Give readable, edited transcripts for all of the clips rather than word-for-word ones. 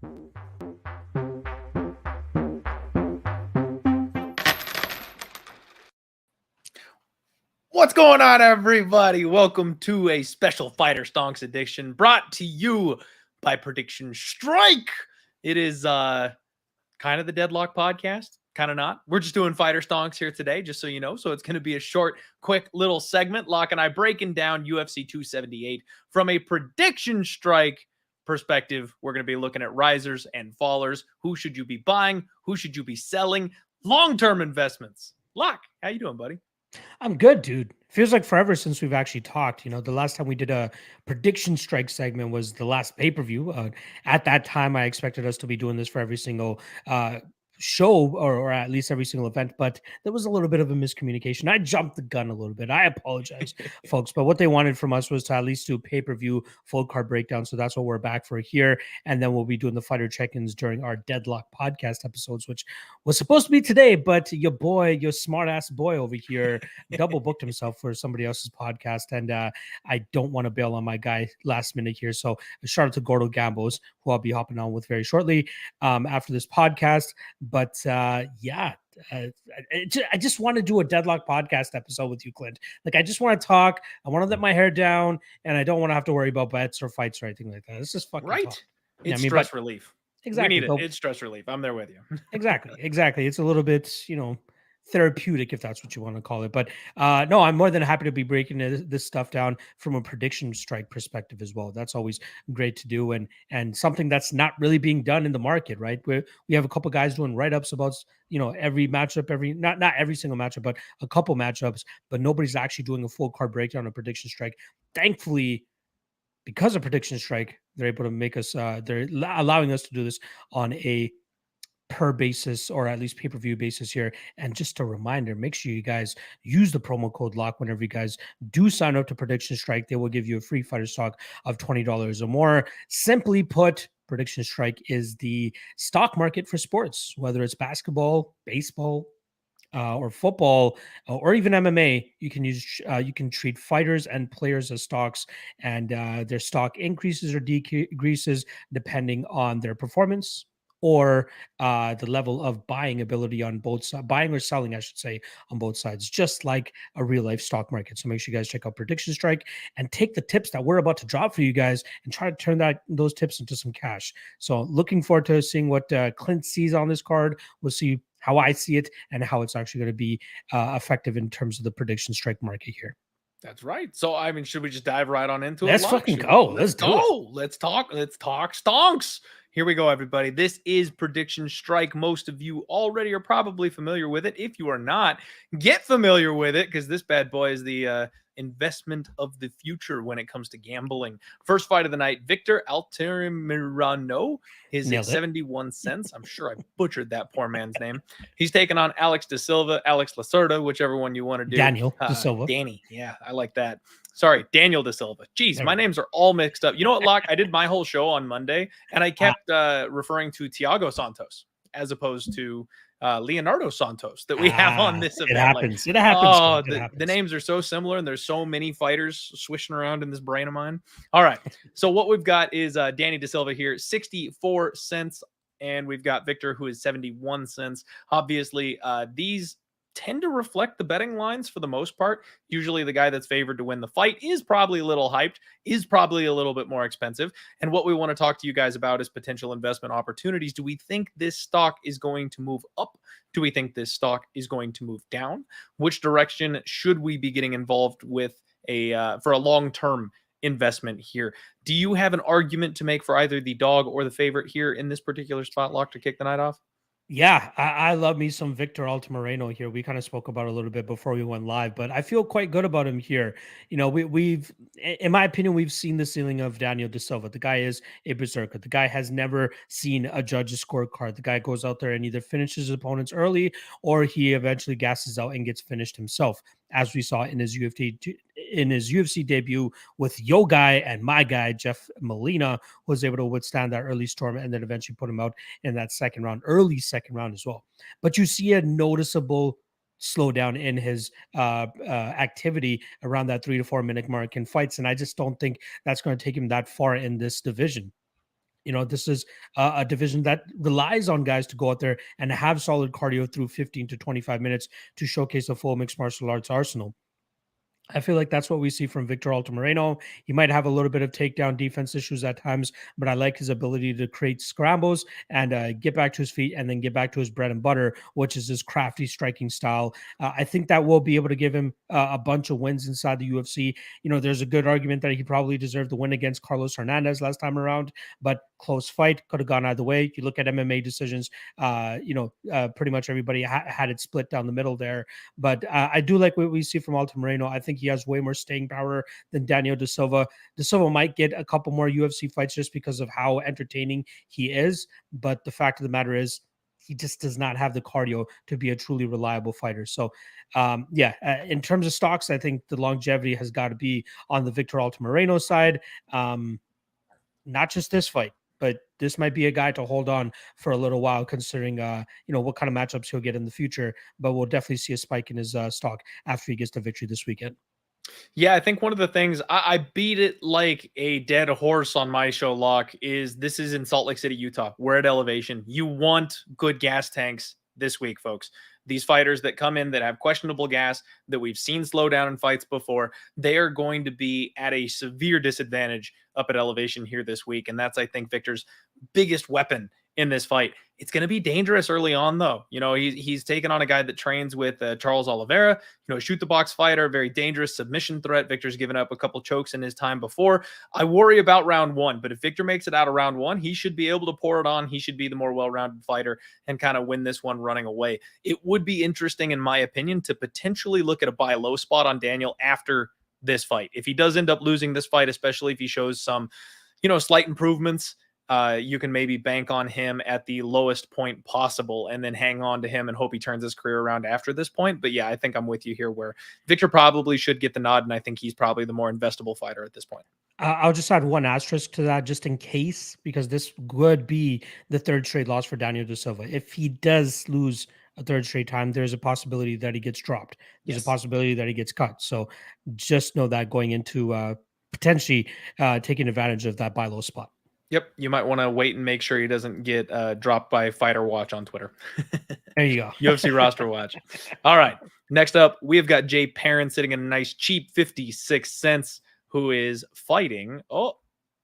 What's going on, everybody? Welcome to a special Fighter Stonks edition brought to you by Prediction Strike. It is kind of the Deadlock podcast, kind of not. We're just doing Fighter Stonks here today, just so you know. So it's going to be a short, quick little segment. Locke and I breaking down UFC 278 from a Prediction Strike perspective. We're going to be looking at risers and fallers. Who should you be buying? Who should you be selling? Long-term investments. Locke, how you doing, buddy? I'm good, dude. Feels like forever since we've actually talked. You know, the last time we did a prediction strike segment was the last pay-per-view. At that time, I expected us to be doing this for every single show or at least every single event, but there was a little bit of a miscommunication. I jumped the gun a little bit. I apologize, folks, but what they wanted from us was to at least do pay-per-view full card breakdown. So that's what we're back for here. And then we'll be doing the fighter check-ins during our Deadlock podcast episodes, which was supposed to be today, but your smart ass boy over here double booked himself for somebody else's podcast. And I don't want to bail on my guy last minute here. So shout out to Gordo Gambos, who I'll be hopping on with very shortly after this podcast. But I just want to do a Deadlock podcast episode with you, Clint. Like, I just want to talk. I want to let my hair down, and I don't want to have to worry about bets or fights or anything like that. It's just fucking right. Talk. It's stress relief. Exactly. We need it. It's stress relief. I'm there with you. Exactly. It's a little bit, therapeutic, if that's what you want to call it. But no, I'm more than happy to be breaking this stuff down from a prediction strike perspective as well. That's always great to do, and something that's not really being done in the market, right? Where we have a couple guys doing write-ups about every matchup, not every single matchup, but a couple matchups, but nobody's actually doing a full card breakdown of prediction strike. Thankfully, because of prediction strike, they're able to make us they're allowing us to do this on a per basis, or at least pay-per-view basis here. And just a reminder, make sure you guys use the promo code LOCK whenever you guys do sign up to Prediction Strike. They will give you a free fighter stock of $20 or more. Simply put, Prediction Strike is the stock market for sports, whether it's basketball, baseball, or football, or even MMA. You can treat fighters and players as stocks, and their stock increases or decreases depending on their performance, or the level of buying ability on both sides, buying or selling, I should say, on both sides, just like a real life stock market. So make sure you guys check out Prediction Strike and take the tips that we're about to drop for you guys and try to turn those tips into some cash. So looking forward to seeing what Clint sees on this card. We'll see how I see it and how it's actually going to be effective in terms of the Prediction Strike market here. That's right. So, I mean, should we just dive right on into it? Let's fucking go. Let's go. Let's talk stonks. Here we go, everybody. This is Prediction Strike. Most of you already are probably familiar with it. If you are not, get familiar with it, because this bad boy is the investment of the future when it comes to gambling. First fight of the night, Victor Altamirano is at 71 cents. I'm sure I butchered that poor man's name. He's taking on Alex De Silva, Alex Lacerda, whichever one you want to do. Daniel De Silva. Danny. Yeah, I like that. Sorry, Daniel De Silva. Jeez, my names are all mixed up. You know what, Locke? I did my whole show on Monday, and I kept referring to Thiago Santos as opposed to Leonardo Santos that we have on this event. It happens. It happens. Oh, the names are so similar, and there's so many fighters swishing around in this brain of mine. All right. So what we've got is Danny De Silva here, 64 cents, and we've got Victor, who is 71 cents. Obviously, these tend to reflect the betting lines for the most part. Usually the guy that's favored to win the fight is probably a little hyped, is probably a little bit more expensive. And what we want to talk to you guys about is potential investment opportunities. Do we think this stock is going to move up? Do we think this stock is going to move down? Which direction should we be getting involved with for a long-term investment here? Do you have an argument to make for either the dog or the favorite here in this particular spot, Lock, to kick the night off? Yeah, I love me some Victor Altamirano here. We kind of spoke about it a little bit before we went live, but I feel quite good about him here. You know, we've, in my opinion, we've seen the ceiling of Daniel De Silva. The guy is a berserker. The guy has never seen a judge's scorecard. The guy goes out there and either finishes his opponents early, or he eventually gasses out and gets finished himself, as we saw in his UFC debut with your guy and my guy, Jeff Molina, who was able to withstand that early storm and then eventually put him out in that early second round as well. But you see a noticeable slowdown in his activity around that 3 to 4 minute mark in fights. And I just don't think that's going to take him that far in this division. This is a division that relies on guys to go out there and have solid cardio through 15 to 25 minutes to showcase a full mixed martial arts arsenal. I feel like that's what we see from Victor Altamirano. He might have a little bit of takedown defense issues at times, but I like his ability to create scrambles and get back to his feet and then get back to his bread and butter, which is his crafty striking style. I think that will be able to give him a bunch of wins inside the UFC. There's a good argument that he probably deserved the win against Carlos Hernandez last time around, but close fight, could have gone either way. You look at MMA decisions, pretty much everybody had it split down the middle there. But I do like what we see from Altamirano. I think he has way more staying power than Daniel Da Silva. Da Silva might get a couple more UFC fights just because of how entertaining he is. But the fact of the matter is, he just does not have the cardio to be a truly reliable fighter. So, in terms of stocks, I think the longevity has got to be on the Victor Altamirano side. Not just this fight, but this might be a guy to hold on for a little while, considering what kind of matchups he'll get in the future. But we'll definitely see a spike in his stock after he gets the victory this weekend. Yeah, I think one of the things I beat it like a dead horse on my show, Locke, is this is in Salt Lake City, Utah. We're at elevation. You want good gas tanks this week, folks. These fighters that come in that have questionable gas that we've seen slow down in fights before, they are going to be at a severe disadvantage up at elevation here this week. And that's, I think, Victor's biggest weapon in this fight. It's going to be dangerous early on, though. He's taken on a guy that trains with Charles Oliveira, shoot the box fighter, very dangerous submission threat. Victor's given up a couple chokes in his time before. I worry about round one, but if Victor makes it out of round one, he should be able to pour it on. He should be the more well-rounded fighter and kind of win this one running away. It would be interesting, in my opinion, to potentially look at a buy low spot on Daniel after this fight. If he does end up losing this fight, especially if he shows some, slight improvements, you can maybe bank on him at the lowest point possible and then hang on to him and hope he turns his career around after this point. But yeah, I think I'm with you here where Victor probably should get the nod, and I think he's probably the more investable fighter at this point. I'll just add one asterisk to that just in case, because this would be the third straight loss for Daniel Da Silva. If he does lose a third straight time, there's a possibility that he gets dropped. There's a possibility that he gets cut. So just know that going into potentially taking advantage of that buy low spot. Yep, you might want to wait and make sure he doesn't get dropped by Fighter Watch on Twitter. There you go. UFC Roster Watch. All right, next up, we have got Jay Perrin sitting in a nice cheap 56 cents, who is fighting. Oh,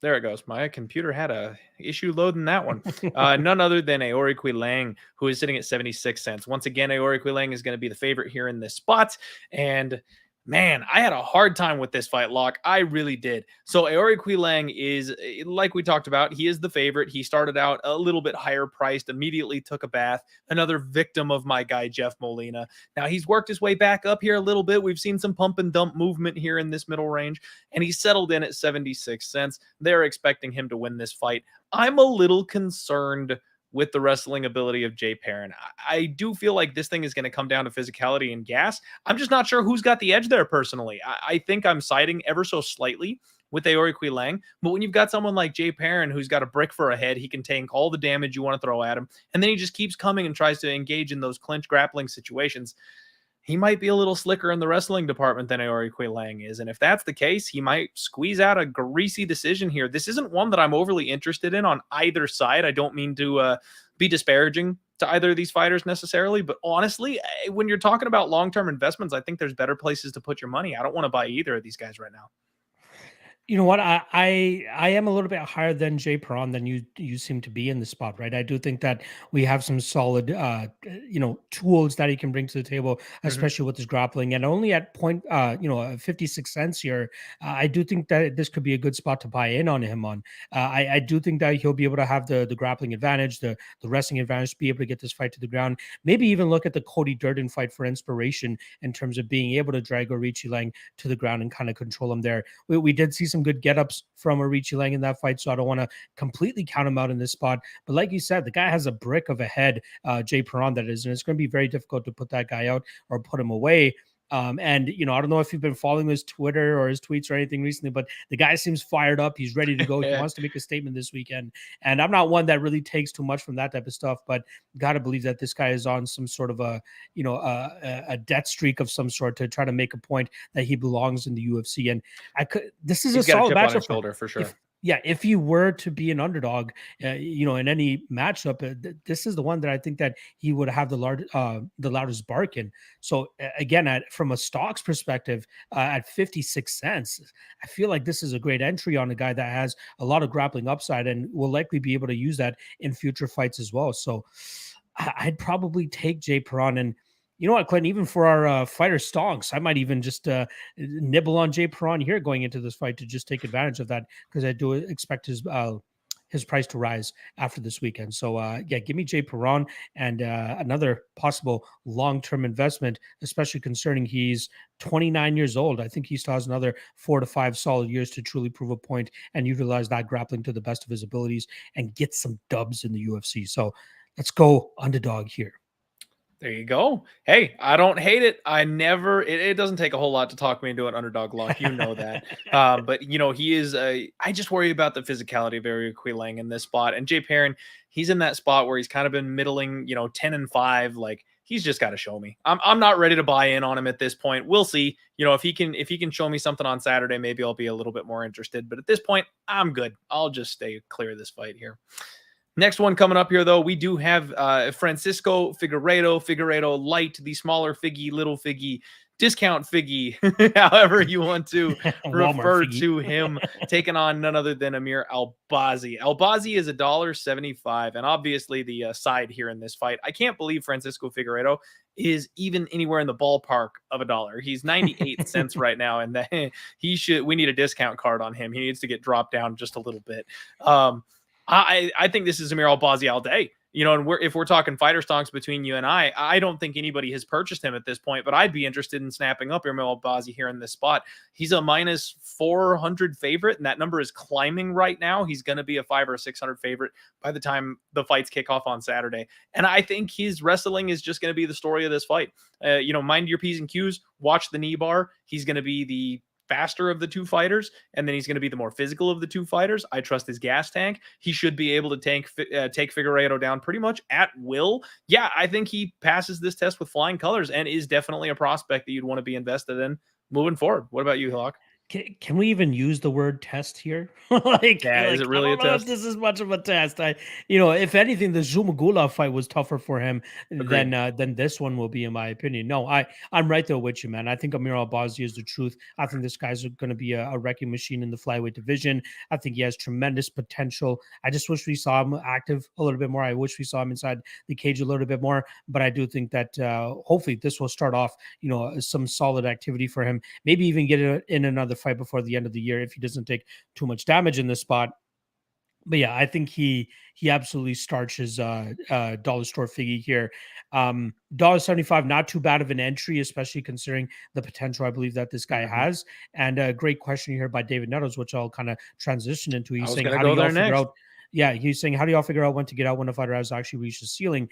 there it goes. My computer had a issue loading that one. None other than Aori Quilang, who is sitting at 76 cents. Once again, Aori Quilang is going to be the favorite here in this spot, and man, I had a hard time with this fight, Locke. I really did. So Aori Quilang is, like we talked about, he is the favorite. He started out a little bit higher priced, immediately took a bath. Another victim of my guy, Jeff Molina. Now he's worked his way back up here a little bit. We've seen some pump and dump movement here in this middle range, and he's settled in at 76 cents. They're expecting him to win this fight. I'm a little concerned with the wrestling ability of Jay Perrin. I do feel like this thing is going to come down to physicality and gas. I'm just not sure who's got the edge there personally. I think I'm siding ever so slightly with Aori Quilang, but when you've got someone like Jay Perrin who's got a brick for a head, he can tank all the damage you want to throw at him, and then he just keeps coming and tries to engage in those clinch grappling situations. He might be a little slicker in the wrestling department than Aori Quilang is. And if that's the case, he might squeeze out a greasy decision here. This isn't one that I'm overly interested in on either side. I don't mean to be disparaging to either of these fighters necessarily, but honestly, when you're talking about long-term investments, I think there's better places to put your money. I don't want to buy either of these guys right now. You know what? I am a little bit higher than Jay Perrin than you seem to be in the spot, right? I do think that we have some solid, tools that he can bring to the table, especially with his grappling. And only at 56 cents here, I do think that this could be a good spot to buy in on him on. I do think that he'll be able to have the grappling advantage, the wrestling advantage, to be able to get this fight to the ground. Maybe even look at the Cody Durden fight for inspiration in terms of being able to drag Aori Quilang to the ground and kind of control him there. We did see some good get-ups from Aori Quilang in that fight, so I don't want to completely count him out in this spot. But like you said, the guy has a brick of a head, Jay Perrin, that is, and it's going to be very difficult to put that guy out or put him away. I don't know if you've been following his Twitter or his tweets or anything recently, but the guy seems fired up. He's ready to go. He wants to make a statement this weekend. And I'm not one that really takes too much from that type of stuff, but got to believe that this guy is on some sort of a death streak of some sort to try to make a point that he belongs in the UFC. And this is He's a solid got a chip on matchup his shoulder for sure. Yeah, if he were to be an underdog, in any matchup, this is the one that I think that he would have the loudest bark in. So again, from a stocks perspective, at 56 cents, I feel like this is a great entry on a guy that has a lot of grappling upside and will likely be able to use that in future fights as well. So I'd probably take Jay Perron. And you know what, Clint, even for our fighter stonks, I might even just nibble on Jay Perron here going into this fight to just take advantage of that, because I do expect his price to rise after this weekend. So yeah, give me Jay Perron, and another possible long-term investment, especially concerning he's 29 years old. I think he still has another 4 to 5 solid years to truly prove a point and utilize that grappling to the best of his abilities and get some dubs in the UFC. So let's go underdog here. There you go. Hey, I don't hate it. It doesn't take a whole lot to talk me into an underdog lock. You know that. But he is I just worry about the physicality of Ariel Quilang in this spot. And Jay Perrin, he's in that spot where he's kind of been middling, 10-5. Like, he's just got to show me. I'm not ready to buy in on him at this point. We'll see. If he can show me something on Saturday, maybe I'll be a little bit more interested. But at this point, I'm good. I'll just stay clear of this fight here. Next one coming up here, though, we do have Francisco Figueiredo light, the smaller figgy, little figgy, discount figgy, however you want to refer to him, taking on none other than Amir Albazi. Albazi is $1.75, and obviously the side here in this fight. I can't believe Francisco Figueiredo is even anywhere in the ballpark of $1. He's 98 cents right now, and we need a discount card on him. He needs to get dropped down just a little bit. I think this is Amir Albazi all day. And if we're talking fighter stonks between you and I don't think anybody has purchased him at this point, but I'd be interested in snapping up Amir Albazi here in this spot. He's a minus 400 favorite, and that number is climbing right now. He's going to be a 500 or 600 favorite by the time the fights kick off on Saturday. And I think his wrestling is just going to be the story of this fight. Mind your P's and Q's, watch the knee bar. He's going to be the faster of the two fighters, and then he's going to be the more physical of the two fighters. I trust his gas tank. He should be able to take Figueiredo down pretty much at will. Yeah, I think he passes this test with flying colors and is definitely a prospect that you'd want to be invested in moving forward. What about you, Hawk? Can we even use the word test here? Is it really a test? This is much of a test. If anything, the Zumagula fight was tougher for him than this one will be, in my opinion. No, I'm right there with you, man. I think Amir Albazi is the truth. I think this guy's going to be a wrecking machine in the flyweight division. I think he has tremendous potential. I just wish we saw him active a little bit more. I wish we saw him inside the cage a little bit more. But I do think that hopefully this will start off, some solid activity for him. Maybe even get it in another fight before the end of the year if he doesn't take too much damage in this spot. But yeah, I think he absolutely starches dollar store figgy here. $1.75, not too bad of an entry, especially considering the potential I believe that this guy has. And a great question here by David Nettles, which I'll kind of transition into. He's saying, how do y'all figure out? Yeah, he's saying, how do y'all figure out when to get out when a fighter has actually reached the ceiling?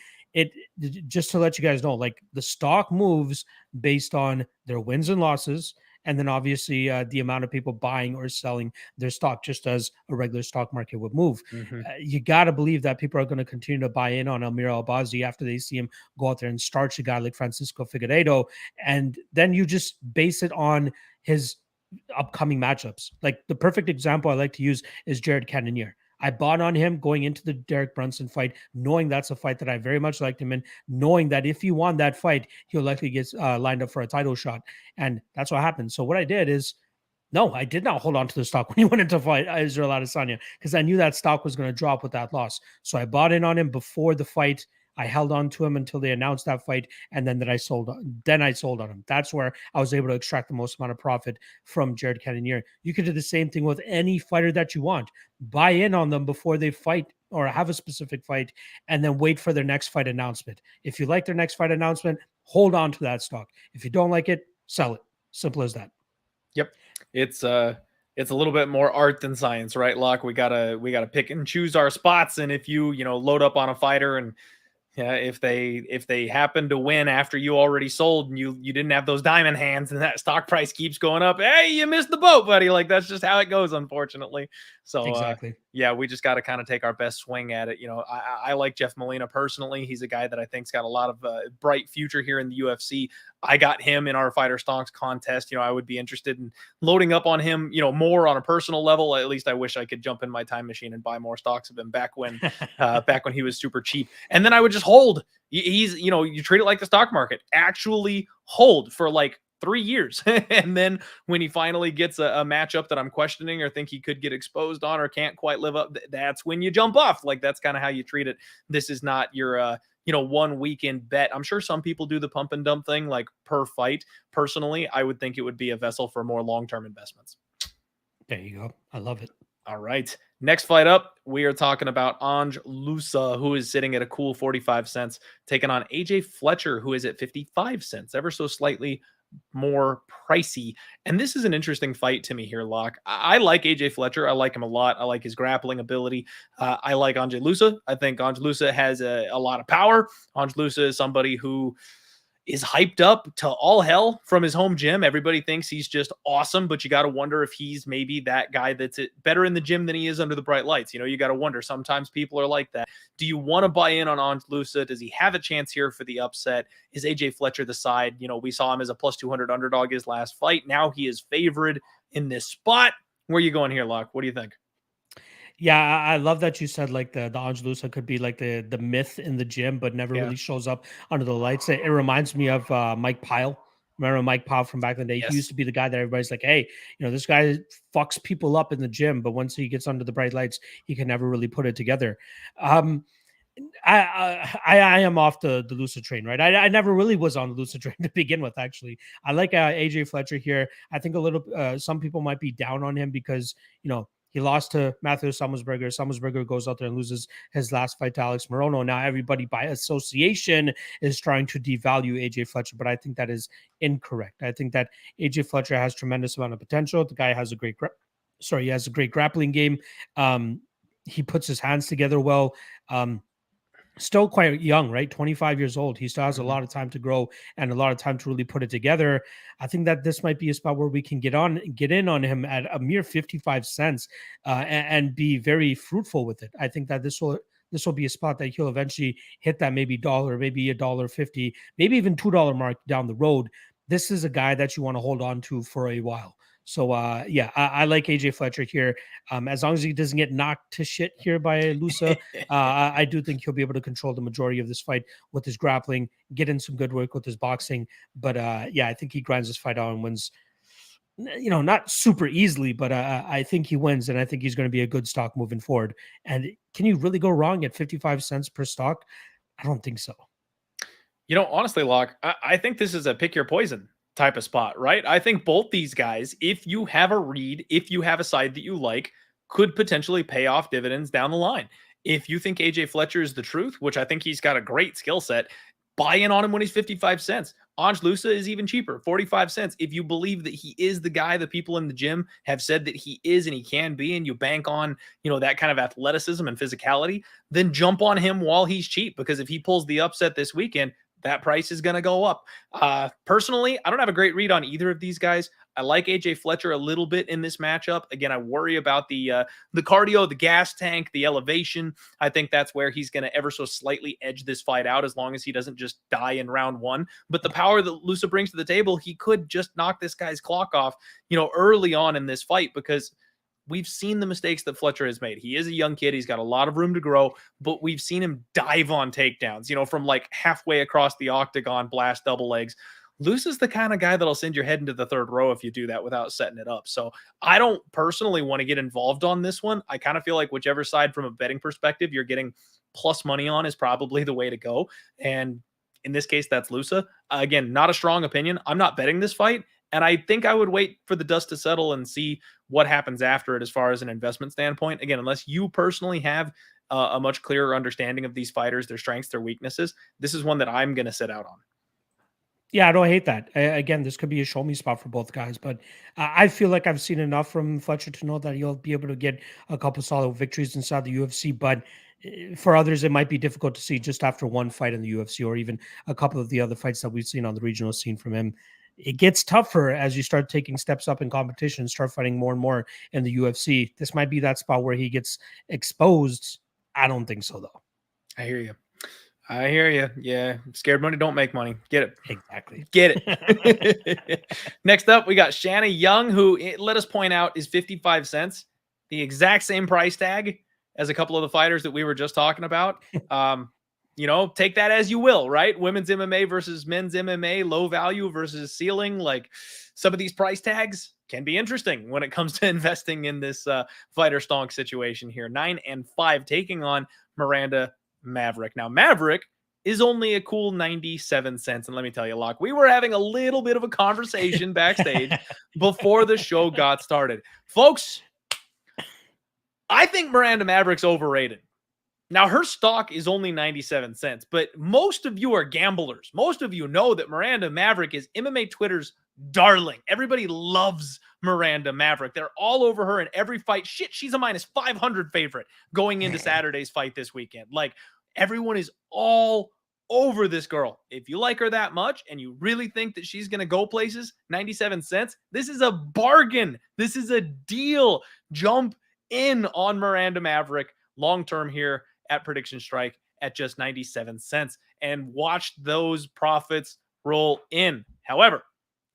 Just to let you guys know, like, the stock moves based on their wins and losses, and then obviously the amount of people buying or selling their stock, just as a regular stock market would move. You got to believe that people are going to continue to buy in on Amir Albazi after they see him go out there and starch a guy like Francisco Figueiredo. And then you just base it on his upcoming matchups. Like, the perfect example I like to use is Jared Cannonier. I bought on him going into the Derek Brunson fight, knowing that's a fight that I very much liked him in, knowing that if he won that fight, he'll likely get lined up for a title shot. And that's what happened. So what I did is, no, I did not hold on to the stock when he went into fight Israel Adesanya, because I knew that stock was going to drop with that loss. So I bought in on him before the fight. I held on to him until they announced that fight, and then I sold on him. That's where I was able to extract the most amount of profit from Jared Cannonier. You could do the same thing with any fighter that you want. Buy in on them before they fight or have a specific fight, and then wait for their next fight announcement. If you like their next fight announcement, hold on to that stock. If you don't like it, sell it. Simple as that. Yep. It's a little bit more art than science, right, Locke? We gotta pick and choose our spots. And if you load up on a fighter and if they happen to win after you already sold and you didn't have those diamond hands and that stock price keeps going up, hey, you missed the boat, buddy. Like, that's just how it goes, unfortunately. So exactly. yeah, we just got to kind of take our best swing at it. I like Jeff Molina personally. He's a guy that I think's got a lot of bright future here in the UFC. I got him in our Fighter Stonks contest. I would be interested in loading up on him, more on a personal level. At least I wish I could jump in my time machine and buy more stocks of him back when he was super cheap. And then I would just hold. He's, you treat it like the stock market. Actually hold for like 3 years. And then when he finally gets a matchup that I'm questioning or think he could get exposed on or can't quite live up, that's when you jump off. Like, that's kind of how you treat it. This is not your, 1 weekend bet. I'm sure some people do the pump and dump thing, like per fight. Personally, I would think it would be a vessel for more long-term investments. There you go. I love it. All right. Next fight up, we are talking about Ange Lusa, who is sitting at a cool 45 cents, taking on AJ Fletcher, who is at 55 cents, ever so slightly more pricey. And this is an interesting fight to me here, Locke. I like AJ Fletcher. I like him a lot. I like his grappling ability. I like Ange Lusa. I think Ange Lusa has a lot of power. Ange Lusa is somebody who is hyped up to all hell from his home gym. Everybody thinks he's just awesome, but you got to wonder if he's maybe that guy that's better in the gym than he is under the bright lights. You got to wonder. Sometimes people are like that. Do you want to buy in on Ange Lusa? Does he have a chance here for the upset? Is AJ Fletcher the side? We saw him as a plus 200 underdog his last fight. Now he is favored in this spot. Where are you going here, Locke? What do you think? Yeah, I love that you said like the Ange Lusa could be like the myth in the gym, but never really shows up under the lights. It reminds me of Mike Pyle. Remember Mike Pyle from back in the day? Yes. He used to be the guy that everybody's like, hey, this guy fucks people up in the gym, but once he gets under the bright lights, he can never really put it together. I am off the Lusa train, right? I never really was on the Lusa train to begin with. Actually, I like AJ Fletcher here. I think a little. Some people might be down on him because he lost to Matthew Summelsberger. Summelsberger goes out there and loses his last fight to Alex Morono. Now everybody by association is trying to devalue AJ Fletcher, but I think that is incorrect. I think that AJ Fletcher has tremendous amount of potential. The guy has a great he has a great grappling game. He puts his hands together well. Still quite young, right? 25 years old. He still has a lot of time to grow and a lot of time to really put it together. I think that this might be a spot where we can get in on him at a mere 55 cents and be very fruitful with it. I think that this will be a spot that he'll eventually hit that maybe $1, maybe $1.50, maybe even $2 mark down the road. This is a guy that you want to hold on to for a while. So, I like AJ Fletcher here. As long as he doesn't get knocked to shit here by Lusa, I do think he'll be able to control the majority of this fight with his grappling, get in some good work with his boxing. But, I think he grinds this fight out and wins, not super easily, but I think he wins, and I think he's going to be a good stock moving forward. And can you really go wrong at 55 cents per stock? I don't think so. Honestly, Locke, I think this is a pick your poison type of spot, right? I think both these guys, if you have a read, if you have a side that you like, could potentially pay off dividends down the line. If you think AJ Fletcher is the truth, which I think he's got a great skill set, buy in on him when he's 55 cents. Ange Lusa is even cheaper, 45 cents. If you believe that he is the guy the people in the gym have said that he is and he can be, and you bank on, that kind of athleticism and physicality, then jump on him while he's cheap, because if he pulls the upset this weekend, that price is going to go up. Personally, I don't have a great read on either of these guys. I like AJ Fletcher a little bit in this matchup. Again, I worry about the cardio, the gas tank, the elevation. I think that's where he's going to ever so slightly edge this fight out, as long as he doesn't just die in round one. But the power that Lusa brings to the table, he could just knock this guy's clock off, early on in this fight, because we've seen the mistakes that Fletcher has made. He is a young kid. He's got a lot of room to grow, but we've seen him dive on takedowns, from like halfway across the octagon, blast double legs. Lusa's the kind of guy that'll send your head into the third row if you do that without setting it up. So I don't personally want to get involved on this one. I kind of feel like whichever side from a betting perspective you're getting plus money on is probably the way to go. And in this case, that's Lusa. Again, not a strong opinion. I'm not betting this fight. And I think I would wait for the dust to settle and see what happens after it as far as an investment standpoint. Again, unless you personally have a much clearer understanding of these fighters, their strengths, their weaknesses, this is one that I'm going to sit out on. Yeah, I don't hate that. Again, this could be a show me spot for both guys, but I feel like I've seen enough from Fletcher to know that he'll be able to get a couple solid victories inside the UFC. But for others, it might be difficult to see just after one fight in the UFC, or even a couple of the other fights that we've seen on the regional scene from him. it gets tougher as you start taking steps up in competition, start fighting more and more in the UFC. This might be that spot where he gets exposed. I don't think so, though. I hear you. I hear you. Yeah. Scared money don't make money. Get it. Exactly. Get it. Next up, we got Shanna Young, who, let us point out, is 55 cents, the exact same price tag as a couple of the fighters that we were just talking about. Take that as you will, right? Women's MMA versus men's MMA, low value versus ceiling. Like, some of these price tags can be interesting when it comes to investing in this fighter stonk situation here. 9 and 5 taking on Miranda Maverick. Now, Maverick is only a cool 97 cents. And let me tell you, Locke, we were having a little bit of a conversation backstage before the show got started. Folks, I think Miranda Maverick's overrated. Now, her stock is only 97 cents, but most of you are gamblers. Most of you know that Miranda Maverick is MMA Twitter's darling. Everybody loves Miranda Maverick. They're all over her in every fight. Shit, she's a minus 500 favorite going into Saturday's fight this weekend. Like, everyone is all over this girl. If you like her that much and you really think that she's going to go places, 97 cents, this is a bargain. This is a deal. Jump in on Miranda Maverick long-term here at Prediction Strike at just 97 cents and watch those profits roll in. However,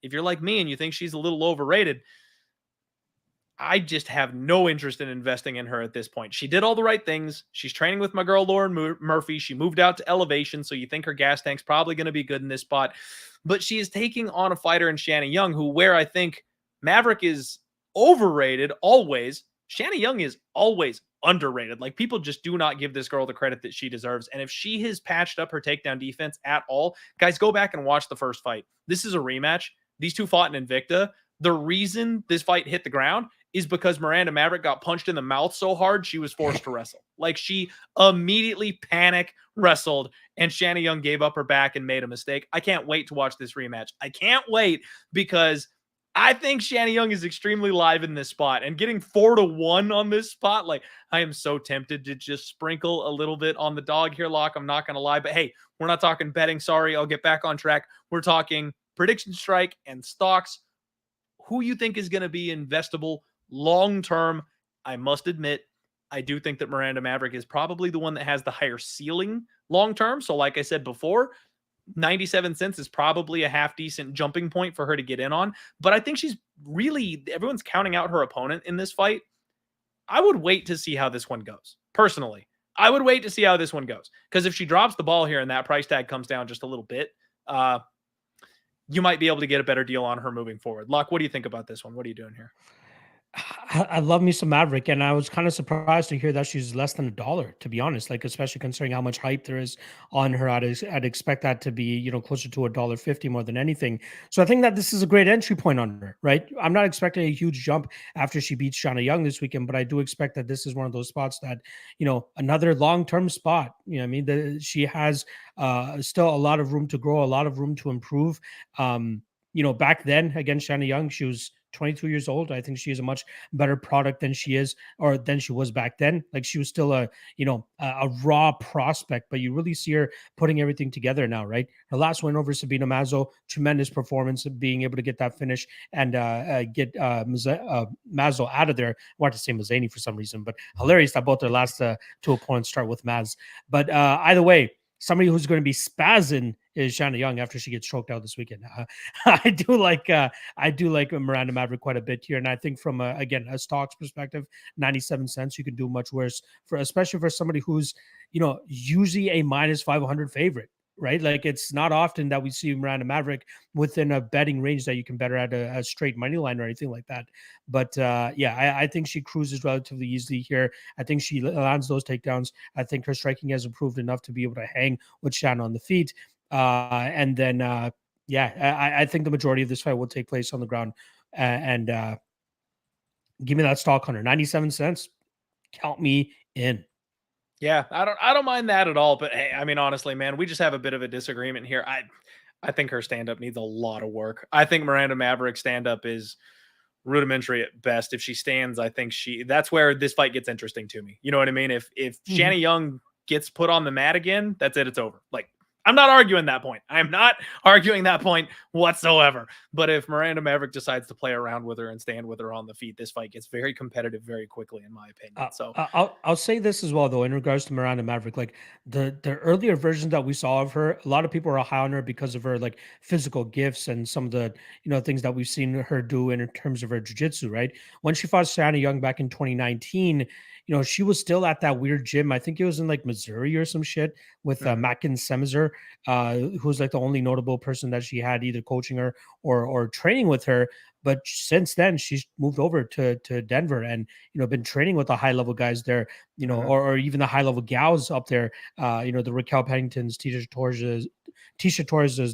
if you're like me and you think she's a little overrated, I just have no interest in investing in her at this point. She did all the right things. She's training with my girl, Lauren Murphy. She moved out to Elevation, so you think her gas tank's probably going to be good in this spot. But she is taking on a fighter in Shanna Young, where I think Maverick is overrated always. Shanna Young is always underrated. Like, people just do not give this girl the credit that she deserves. And if she has patched up her takedown defense at all, guys, go back and watch the first fight. This is a rematch. These two fought in Invicta. The reason this fight hit the ground is because Miranda Maverick got punched in the mouth so hard she was forced to wrestle. Like, she immediately panic wrestled, and Shanna Young gave up her back and made a mistake. I can't wait to watch this rematch. I can't wait, because I think Shanna Young is extremely live in this spot, and getting 4-1 on this spot, like, I am so tempted to just sprinkle a little bit on the dog here, Locke. I'm not going to lie, but hey, we're not talking betting. Sorry, I'll get back on track. We're talking Prediction Strike and stocks. Who you think is going to be investable long-term? I must admit, I do think that Miranda Maverick is probably the one that has the higher ceiling long-term. So like I said before, 97 cents is probably a half decent jumping point for her to get in on. But I think she's really, everyone's counting out her opponent in this fight. I would wait to see how this one goes. Personally, I would wait to see how this one goes. Because if she drops the ball here and that price tag comes down just a little bit, you might be able to get a better deal on her moving forward. Locke, what do you think about this one? What are you doing here? I love me some Maverick, and I was kind of surprised to hear that she's less than $1, to be honest. Like, especially considering how much hype there is on her, I'd expect that to be, closer to $1.50 more than anything. So I think that this is a great entry point on her, right? I'm not expecting a huge jump after she beats Shanna Young this weekend, but I do expect that this is one of those spots that, another long-term spot. She has still a lot of room to grow, a lot of room to improve. Back then against Shanna Young, she was 22 years old. I think she is a much better product than she was back then. Like, she was still a raw prospect, but you really see her putting everything together now, right? Her last win over Sabina Mazo, tremendous performance of being able to get that finish and get Mazo out of there. I wanted to say Mazzani for some reason, but hilarious that both their last two opponents start with Maz. But either way, somebody who's going to be spazzing is Shanna Young after she gets choked out this weekend. I do like Miranda Maverick quite a bit here, and I think from a stocks perspective, 97 cents, you can do much worse especially for somebody who's usually a minus 500 favorite. Right, like, it's not often that we see Miranda Maverick within a betting range that you can bet her at a straight money line or anything like that. But I think she cruises relatively easily here. I think she lands those takedowns. I think her striking has improved enough to be able to hang with Shanna on the feet. I think the majority of this fight will take place on the ground. And give me that stock, Hunter. 97 cents. Count me in. Yeah, I don't mind that at all. But hey, I mean, honestly, man, we just have a bit of a disagreement here. I think her stand-up needs a lot of work. I think Miranda Maverick's stand-up is rudimentary at best. If she stands, I think that's where this fight gets interesting to me. You know what I mean? If Shanna Young gets put on the mat again, that's it. It's over. Like, I'm not arguing that point. I'm not arguing that point whatsoever. But if Miranda Maverick decides to play around with her and stand with her on the feet, this fight gets very competitive very quickly, in my opinion. So I'll say this as well, though, in regards to Miranda Maverick, like the earlier versions that we saw of her, a lot of people are high on her because of her like physical gifts and some of the things that we've seen her do in terms of her jiu-jitsu, right? When she fought Sienna Young back in 2019, she was still at that weird gym. I think it was in like Missouri or some shit with Mackin Semizer, who was like the only notable person that she had either coaching her or training with her. But since then, she's moved over to Denver and been training with the high level guys there, or even the high level gals up there. The Raquel Penningtons, Tisha Torres,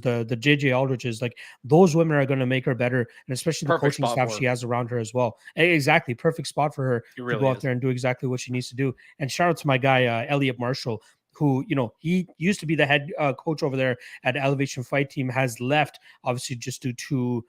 the JJ Aldriches, like those women are going to make her better, and especially the coaching staff she has around her as well. Exactly, perfect spot for her to go out there and do exactly what she needs to do. And shout out to my guy Elliot Marshall, who he used to be the head coach over there at Elevation Fight Team, has left obviously just due to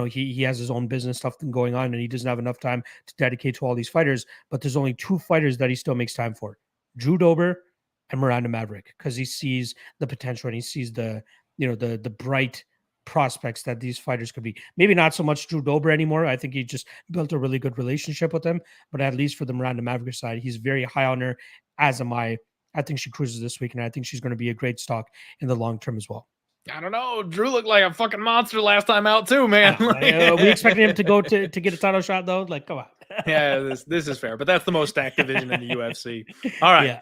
he has his own business stuff going on and he doesn't have enough time to dedicate to all these fighters. But there's only 2 fighters that he still makes time for: Drew Dober and Miranda Maverick, because he sees the potential and he sees the the bright prospects that these fighters could be. Maybe not so much Drew Dober anymore. I think he just built a really good relationship with them, but at least for the Miranda Maverick side, he's very high on her, as am I. I think she cruises this week, and I think she's going to be a great stock in the long term as well. I don't know. Drew looked like a fucking monster last time out too, man. We expected him to go to get a title shot though. Like, come on. Yeah, this is fair, but that's the most stacked division in the UFC. All right. Yeah.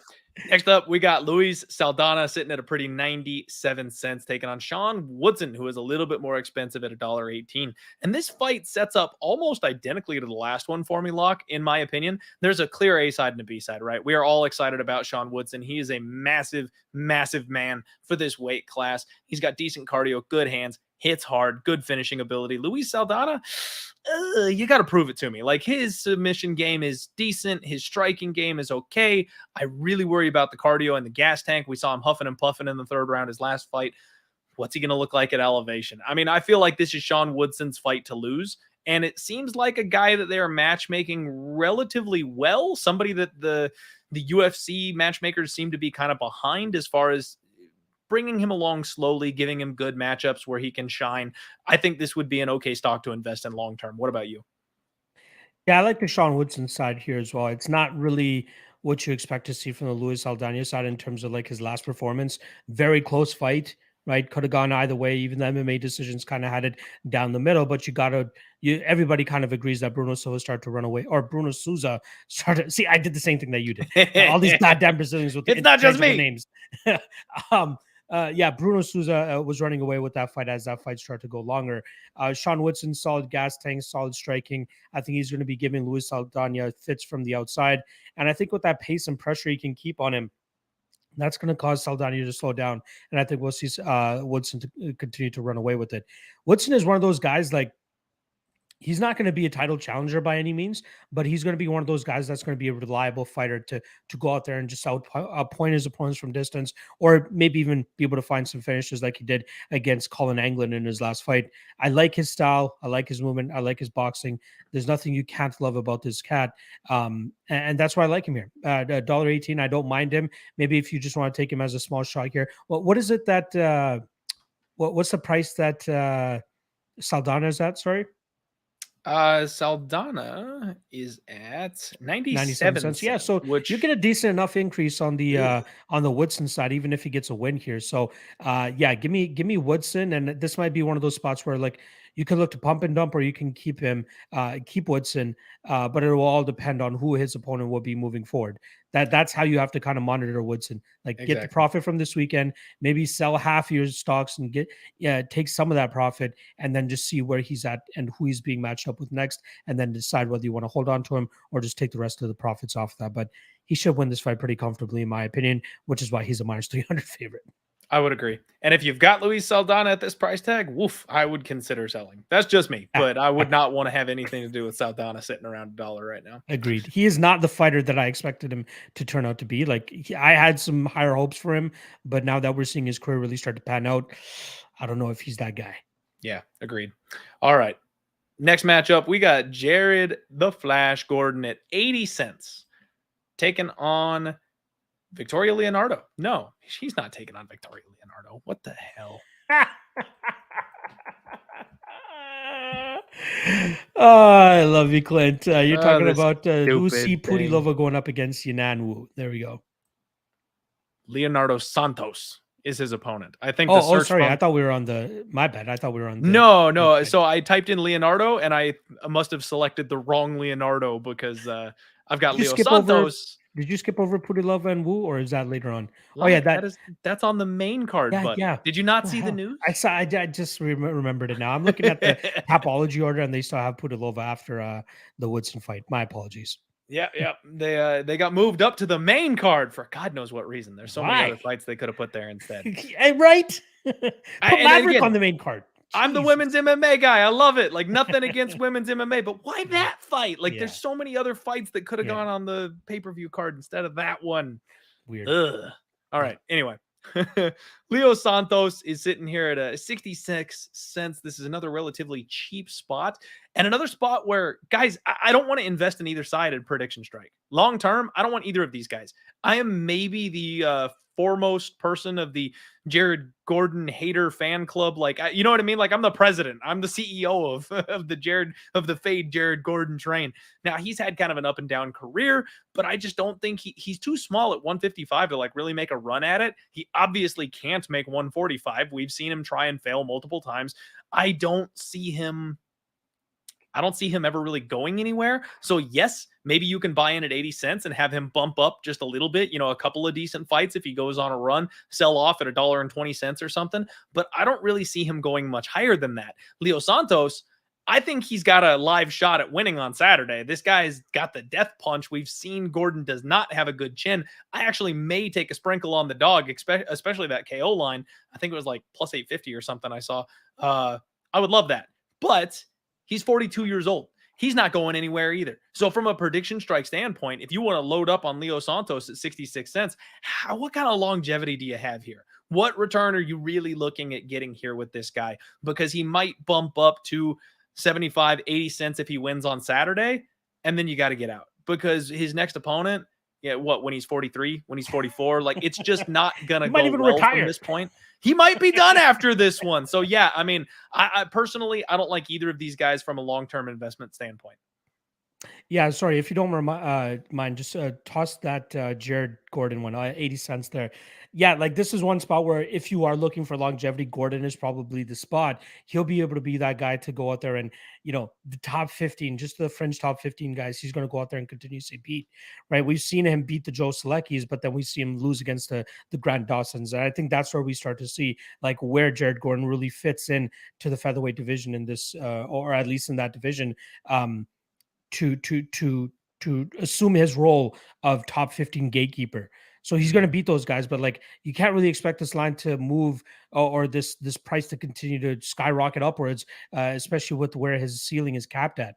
Next up, we got Luis Saldana sitting at a pretty 97 cents, taking on Sean Woodson, who is a little bit more expensive at $1.18. And this fight sets up almost identically to the last one for me, Locke, in my opinion. There's a clear A side and a B side, right? We are all excited about Sean Woodson. He is a massive, massive man for this weight class. He's got decent cardio, good hands, hits hard, good finishing ability. Luis Saldana, you got to prove it to me. Like, his submission game is decent. His striking game is okay. I really worry about the cardio and the gas tank. We saw him huffing and puffing in the 3rd round his last fight. What's he going to look like at elevation? I mean, I feel like this is Sean Woodson's fight to lose. And it seems like a guy that they are matchmaking relatively well. Somebody that the UFC matchmakers seem to be kind of behind as far as bringing him along slowly, giving him good matchups where he can shine. I think this would be an okay stock to invest in long term. What about you? Yeah, I like the Sean Woodson side here as well. It's not really what you expect to see from the Luis Saldana side in terms of like his last performance. Very close fight, right? Could have gone either way. Even the MMA decisions kind of had it down the middle, but everybody kind of agrees that Bruno Silva started to run away, or Bruno Souza started. See, I did the same thing that you did. All these goddamn Brazilians with it's not just me names. Bruno Souza was running away with that fight as that fight started to go longer. Sean Woodson, solid gas tank, solid striking. I think he's going to be giving Luis Saldana fits from the outside. And I think with that pace and pressure he can keep on him, that's going to cause Saldana to slow down. And I think we'll see Woodson to continue to run away with it. Woodson is one of those guys, like, he's not going to be a title challenger by any means, but he's going to be one of those guys that's going to be a reliable fighter to go out there and just outpoint his opponents from distance, or maybe even be able to find some finishes like he did against Colin Anglin in his last fight. I like his style. I like his movement. I like his boxing. There's nothing you can't love about this cat. And that's why I like him here. $1.18. I don't mind him. Maybe if you just want to take him as a small shot here. Well, what is it that, what's the price that Saldana is at? Sorry. Saldana is at 97 cents. Yeah, so you get a decent enough increase on the Woodson side, even if he gets a win here. So give me Woodson, and this might be one of those spots where like you can look to pump and dump, or you can keep Woodson, but it will all depend on who his opponent will be moving forward. That's how you have to kind of monitor Woodson. Like, get the profit from this weekend, maybe sell half your stocks and take some of that profit, and then just see where he's at and who he's being matched up with next, and then decide whether you want to hold on to him or just take the rest of the profits off that. But he should win this fight pretty comfortably, in my opinion, which is why he's a -300 favorite. I would agree. And if you've got Luis Saldana at this price tag, woof, I would consider selling. That's just me, but I would not want to have anything to do with Saldana sitting around $1 right now. Agreed. He is not the fighter that I expected him to turn out to be. Like, I had some higher hopes for him, but now that we're seeing his career really start to pan out, I don't know if he's that guy. Yeah, agreed. All right. Next matchup, we got Jared the Flash Gordon at 80 cents, taking on Victoria Leonardo. No, she's not taking on Victoria Leonardo. What the hell? Oh, I love you, Clint. You're talking This about Lucy stupid thing. Pudilova going up against Yanan Wu. There we go. Leonardo Santos is his opponent. I think. Sorry. I thought we were on the. My bad. I thought we were on the. No. Okay. So I typed in Leonardo, and I must have selected the wrong Leonardo because I've got Leo Santos. Did you skip over Pudilova and Wu, or is that later on? Like, that's on the main card. Yeah. Did you not see the news? I saw. I just remembered it now. I'm looking at the Tapology order, and they still have Pudilova after the Woodson fight. My apologies. Yeah. They got moved up to the main card for God knows what reason. There's so many other fights they could have put there instead. Right? Put Maverick on the main card. I'm the women's MMA guy. I love it. Like, nothing against women's MMA, but why that fight? Like, there's so many other fights that could have gone on the pay-per-view card instead of that one. Weird. Ugh. All right. Anyway, Leo Santos is sitting here at 66 cents. This is another relatively cheap spot, and another spot where, guys, I don't want to invest in either side at Prediction Strike. Long term, I don't want either of these guys. I am maybe the foremost person of the Jared Gordon hater fan club. Like, you know what I mean? Like, I'm the president. I'm the CEO of the fade Jared Gordon train. Now, he's had kind of an up and down career, but I just don't think he's too small at 155 to like really make a run at it. He obviously can't make 145. We've seen him try and fail multiple times. I don't see him ever really going anywhere. So yes, maybe you can buy in at 80 cents and have him bump up just a little bit, a couple of decent fights if he goes on a run, sell off at $1.20 or something. But I don't really see him going much higher than that. Leo Santos, I think he's got a live shot at winning on Saturday. This guy's got the death punch. We've seen Gordon does not have a good chin. I actually may take a sprinkle on the dog, especially that KO line. I think it was like plus 850 or something I saw. I would love that. But he's 42 years old. He's not going anywhere either. So from a Prediction Strike standpoint, if you want to load up on Leo Santos at 66 cents, what kind of longevity do you have here? What return are you really looking at getting here with this guy? Because he might bump up to 75, 80 cents if he wins on Saturday, and then you got to get out. Because his next opponent, when he's 43, when he's 44, like, it's just not going to go well from this point. He might be done after this one. So, yeah, I mean, I personally, I don't like either of these guys from a long-term investment standpoint. Yeah, sorry, if you don't mind, just toss that Jared Gordon one, 80 cents there. Yeah, like, this is one spot where if you are looking for longevity, Gordon is probably the spot. He'll be able to be that guy to go out there and, the top 15, just the fringe top 15 guys, he's going to go out there and continuously beat, right? We've seen him beat the Joe Seleckis, but then we see him lose against the Grant Dawsons. And I think that's where we start to see, like, where Jared Gordon really fits in to the featherweight division in this, or at least in that division, to assume his role of top 15 gatekeeper. So he's going to beat those guys, but like, you can't really expect this line to move or this price to continue to skyrocket upwards, especially with where his ceiling is capped at.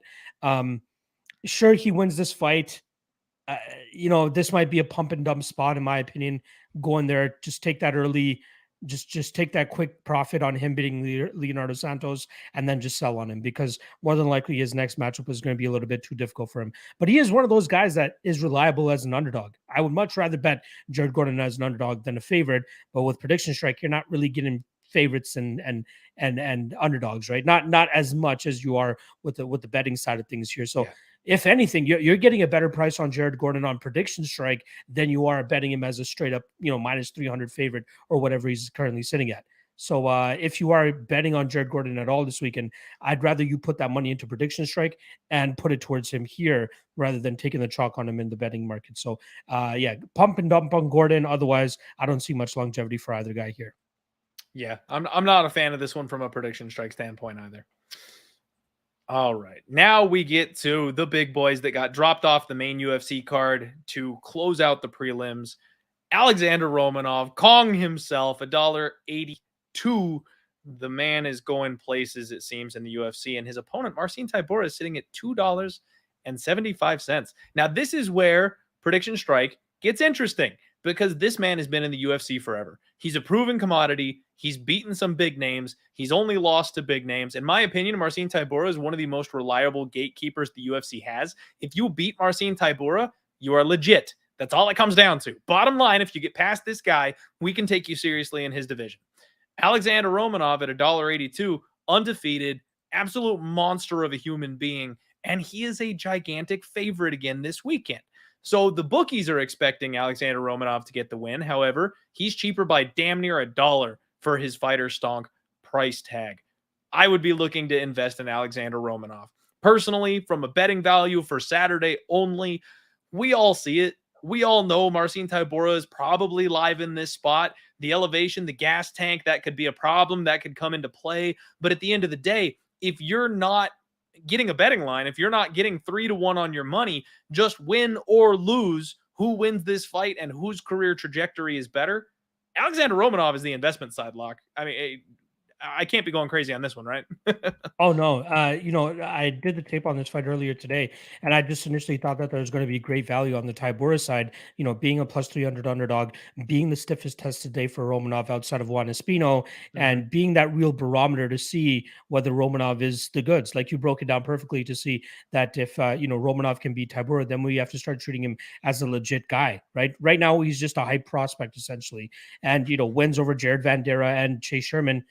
Sure, he wins this fight. This might be a pump and dump spot, in my opinion. Go in there, just take that early, just take that quick profit on him beating Leonardo Santos, and then just sell on him, because more than likely his next matchup is going to be a little bit too difficult for him. But he is one of those guys that is reliable as an underdog. I would much rather bet Jared Gordon as an underdog than a favorite. But with Prediction Strike, you're not really getting favorites and underdogs, right? Not as much as you are with the betting side of things here. So. Yeah. If anything, you're getting a better price on Jared Gordon on Prediction Strike than you are betting him as a straight up, minus 300 favorite or whatever he's currently sitting at. So if you are betting on Jared Gordon at all this weekend, I'd rather you put that money into Prediction Strike and put it towards him here rather than taking the chalk on him in the betting market. So pump and dump on Gordon. Otherwise, I don't see much longevity for either guy here. Yeah, I'm not a fan of this one from a Prediction Strike standpoint either. All right, now we get to the big boys that got dropped off the main UFC card to close out the prelims. Alexander Romanov, Kong himself, $1.82. The man is going places, it seems, in the UFC, and his opponent, Marcin Tybura, is sitting at $2.75. Now, this is where Prediction Strike gets interesting, because this man has been in the UFC forever. He's a proven commodity. He's beaten some big names. He's only lost to big names. In my opinion, Marcin Tybura is one of the most reliable gatekeepers the UFC has. If you beat Marcin Tybura, you are legit. That's all it comes down to. Bottom line, if you get past this guy, we can take you seriously in his division. Alexander Romanov at $1.82, undefeated, absolute monster of a human being, and he is a gigantic favorite again this weekend. So the bookies are expecting Alexander Romanov to get the win. However, he's cheaper by damn near $1 for his fighter stonk price tag. I would be looking to invest in Alexander Romanov. Personally, from a betting value for Saturday only, we all see it. We all know Marcin Tybura is probably live in this spot. The elevation, the gas tank, that could be a problem. That could come into play. But at the end of the day, if you're not getting a betting line, if you're not getting 3-1 on your money, just win or lose, who wins this fight and whose career trajectory is better, Alexander Romanov is the investment side lock. I mean, I can't be going crazy on this one, right? Oh no, I did the tape on this fight earlier today, and I just initially thought that there was going to be great value on the Tybura side. Being a plus 300 underdog, being the stiffest test today for Romanov outside of Juan Espino, and being that real barometer to see whether Romanov is the goods. Like you broke it down perfectly to see that if Romanov can beat Tybura, then we have to start treating him as a legit guy, right? Right now he's just a hype prospect essentially, and wins over Jared Vandera and Chase Sherman.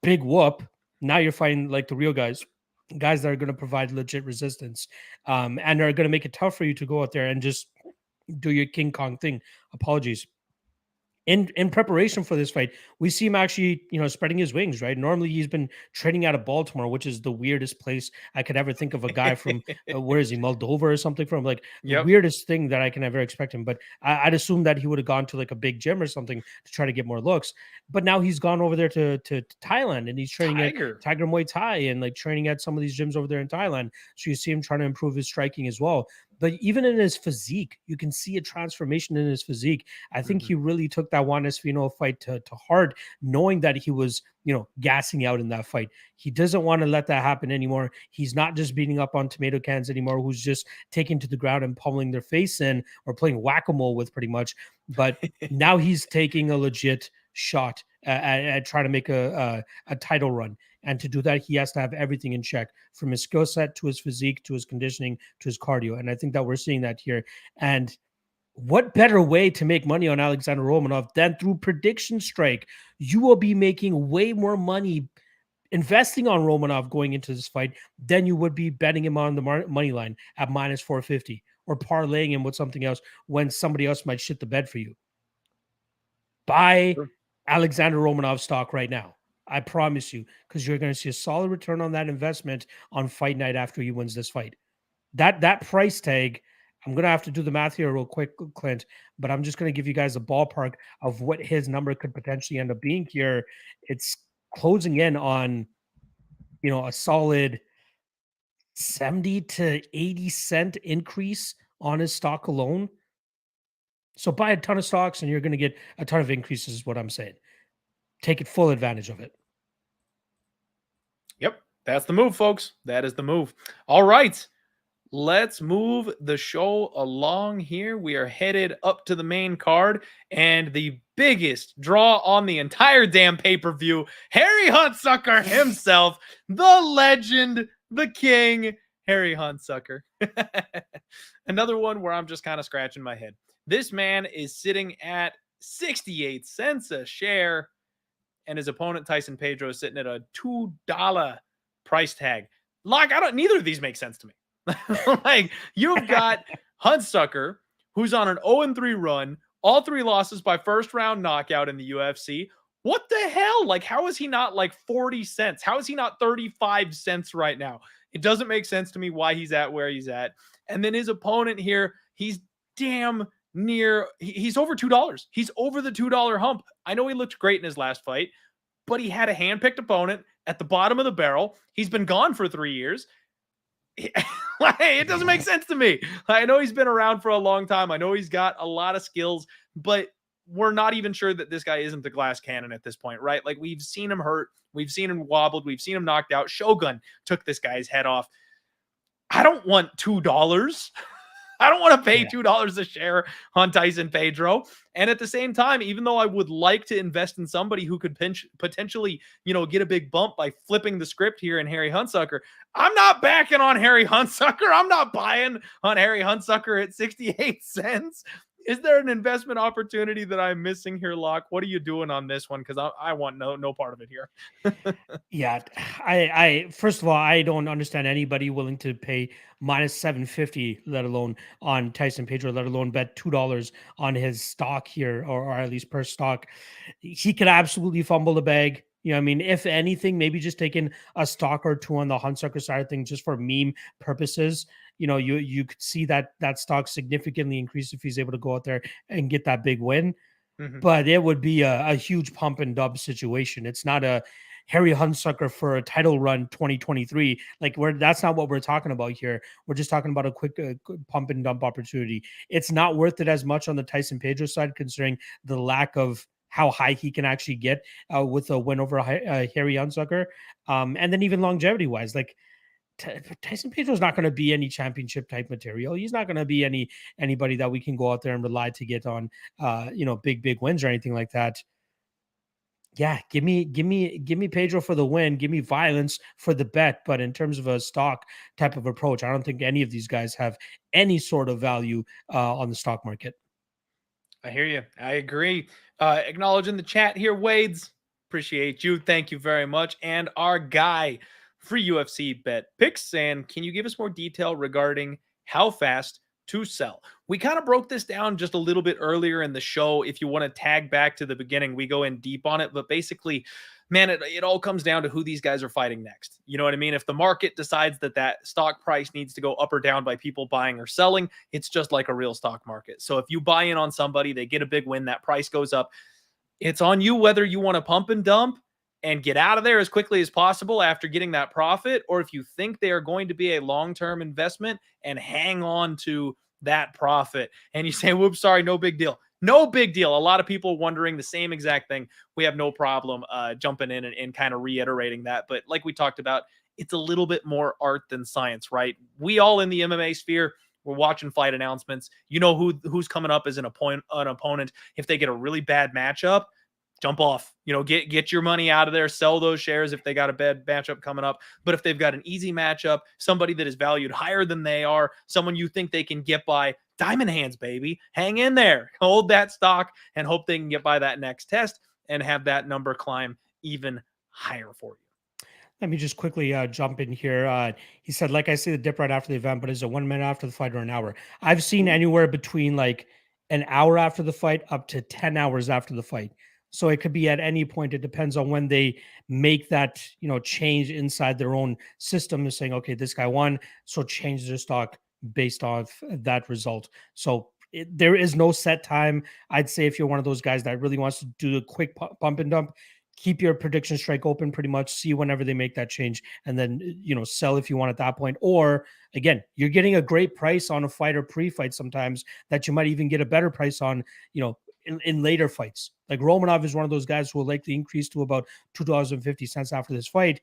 Big whoop. Now you're fighting like the real guys that are going to provide legit resistance, and are going to make it tough for you to go out there and just do your King Kong thing. Apologies. In preparation for this fight, we see him actually, spreading his wings, right? Normally he's been training out of Baltimore, which is the weirdest place I could ever think of a guy from, where is he, Moldova or something from? Like the weirdest thing that I can ever expect him. But I'd assume that he would have gone to like a big gym or something to try to get more looks. But now he's gone over there to Thailand, and he's training at Tiger Muay Thai and like training at some of these gyms over there in Thailand. So you see him trying to improve his striking as well. But even in his physique, you can see a transformation in his physique. I think he really took that Juan Espino fight to heart, knowing that he was, gassing out in that fight. He doesn't want to let that happen anymore. He's not just beating up on tomato cans anymore, who's just taking to the ground and pummeling their face in or playing whack-a-mole with pretty much. But now he's taking a legit shot at trying to make a title run. And to do that, he has to have everything in check, from his skill set to his physique, to his conditioning, to his cardio. And I think that we're seeing that here. And what better way to make money on Alexander Romanov than through Prediction Strike? You will be making way more money investing on Romanov going into this fight than you would be betting him on the money line at minus 450 or parlaying him with something else when somebody else might shit the bed for you. Buy Alexander Romanov stock right now. I promise you, because you're going to see a solid return on that investment on fight night after he wins this fight. That price tag, I'm going to have to do the math here real quick, Clint, but I'm just going to give you guys a ballpark of what his number could potentially end up being here. It's closing in on, a solid 70 to 80 cent increase on his stock alone. So buy a ton of stocks and you're going to get a ton of increases, is what I'm saying. Take it full advantage of it. Yep, that's the move, folks. That is the move. All right, let's move the show along here. We are headed up to the main card, and the biggest draw on the entire damn pay-per-view, Harry Huntsucker himself, the legend, the king, Harry Huntsucker. Another one where I'm just kind of scratching my head. This man is sitting at 68 cents a share, and his opponent, Tyson Pedro, is sitting at a $2 price tag. Like, neither of these make sense to me. Like, you've got Huntsucker, who's on an 0-3 run, all 3 losses by first round knockout in the UFC. What the hell? Like, how is he not like 40 cents? How is he not 35 cents right now? It doesn't make sense to me why he's at where he's at. And then his opponent here, he's damn near, he's over $2. He's over the $2 hump. I know he looked great in his last fight, but he had a hand-picked opponent at the bottom of the barrel. He's been gone for 3 years. It doesn't make sense to me. I know he's been around for a long time. I know he's got a lot of skills, but we're not even sure that this guy isn't the glass cannon at this point, right? Like, we've seen him hurt. We've seen him wobbled. We've seen him knocked out. Shogun took this guy's head off. I don't want $2. I don't want to pay $2 a share on Tyson Pedro. And at the same time, even though I would like to invest in somebody who could potentially, get a big bump by flipping the script here in Harry Huntsucker, I'm not backing on Harry Huntsucker. I'm not buying on Harry Huntsucker at 68 cents. Is there an investment opportunity that I'm missing here, Locke? What are you doing on this one? Because I want no part of it here. Yeah, I first of all, I don't understand anybody willing to pay minus 750, let alone on Tyson Pedro, let alone bet $2 on his stock here, or at least per stock. He could absolutely fumble the bag. You know, I mean, if anything, maybe just taking a stock or two on the Hunsucker side of things just for meme purposes. You know, you could see that stock significantly increase if he's able to go out there and get that big win. Mhm. But it would be a huge pump and dub situation. It's not a Harry Hunsucker for a title run 2023. Like that's not what we're talking about here. We're just talking about a quick pump and dump opportunity. It's not worth it as much on the Tyson Pedro side, considering the lack of how high he can actually get with a win over Harry Hunsucker. And then even longevity wise, like Tyson Pedro is not going to be any championship type material. He's not going to be anybody that we can go out there and rely to get on, big wins or anything like that. Yeah, give me Pedro for the win. Give me violence for the bet. But in terms of a stock type of approach, I don't think any of these guys have any sort of value on the stock market. I hear you. I agree. Acknowledging the chat here, Wades. Appreciate you. Thank you very much. And our guy, free UFC bet picks. And can you give us more detail regarding how fast to sell? We kind of broke this down just a little bit earlier in the show. If you want to tag back to the beginning, we go in deep on it. But basically, man, it all comes down to who these guys are fighting next. You know what I mean? If the market decides that stock price needs to go up or down by people buying or selling, it's just like a real stock market. So if you buy in on somebody, they get a big win, that price goes up. It's on you whether you want to pump and dump and get out of there as quickly as possible after getting that profit, or if you think they are going to be a long-term investment and hang on to that profit. And you say, whoops, sorry, no big deal. No big deal. A lot of people wondering the same exact thing. We have no problem jumping in and kind of reiterating that. But like we talked about, it's a little bit more art than science, right? We all in the MMA sphere, we're watching fight announcements. You know who's coming up as an opponent. If they get a really bad matchup, jump off. You know, get your money out of there. Sell those shares if they got a bad matchup coming up. But if they've got an easy matchup, somebody that is valued higher than they are, someone you think they can get by, diamond hands, baby. Hang in there. Hold that stock and hope they can get by that next test and have that number climb even higher for you. Let me just quickly jump in here. He said, like I say, the dip right after the event, but is it 1 minute after the fight or an hour? I've seen anywhere between like an hour after the fight up to 10 hours after the fight. So it could be at any point. It depends on when they make that, change inside their own system and saying, okay, this guy won, so change their stock based off that result. So there is no set time. I'd say if you're one of those guys that really wants to do a quick pump and dump, keep your prediction strike open pretty much, see whenever they make that change, and then sell if you want at that point. Or again, you're getting a great price on a fight or pre-fight sometimes that you might even get a better price on in later fights. Like Romanov is one of those guys who will likely increase to about $2.50 after this fight,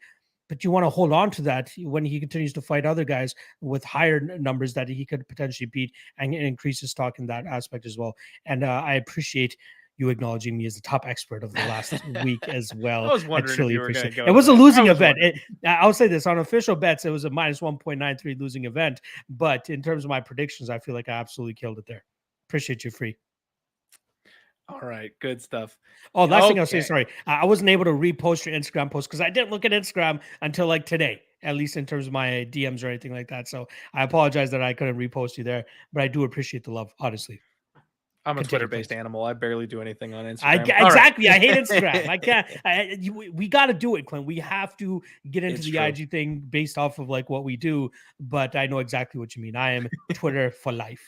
but you want to hold on to that when he continues to fight other guys with higher numbers that he could potentially beat and increase his stock in that aspect as well. And I appreciate you acknowledging me as the top expert of the last week as well. I was wondering if you were going to go. It was a losing event. I'll say this, on official bets, it was a minus 1.93 losing event. But in terms of my predictions, I feel like I absolutely killed it there. Appreciate you, Free. All right, good stuff. Oh, last thing I'll say, sorry, I wasn't able to repost your Instagram post because I didn't look at Instagram until like today, at least in terms of my DMs or anything like that. So I apologize that I couldn't repost you there, but I do appreciate the love, honestly. I'm a Twitter-based animal. I barely do anything on Instagram. Exactly. Right. I hate Instagram. I can't. We got to do it, Clint. We have to get into the IG thing based off of like what we do. But I know exactly what you mean. I am Twitter for life.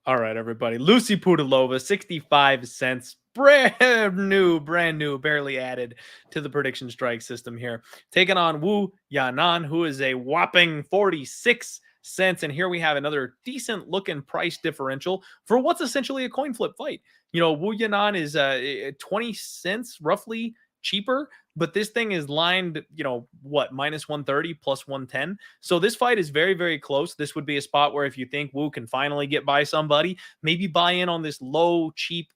All right, everybody. Lucy Pudilova, 65 cents. Brand new, barely added to the prediction strike system here. Taking on Wu Yanan, who is a whopping 46 cents. And here we have another decent looking price differential for what's essentially a coin flip fight. Wu Yanan is 20 cents roughly cheaper, but this thing is lined, minus 130 plus 110. So this fight is very, very close. This would be a spot where if you think Wu can finally get by somebody, maybe buy in on this low, cheap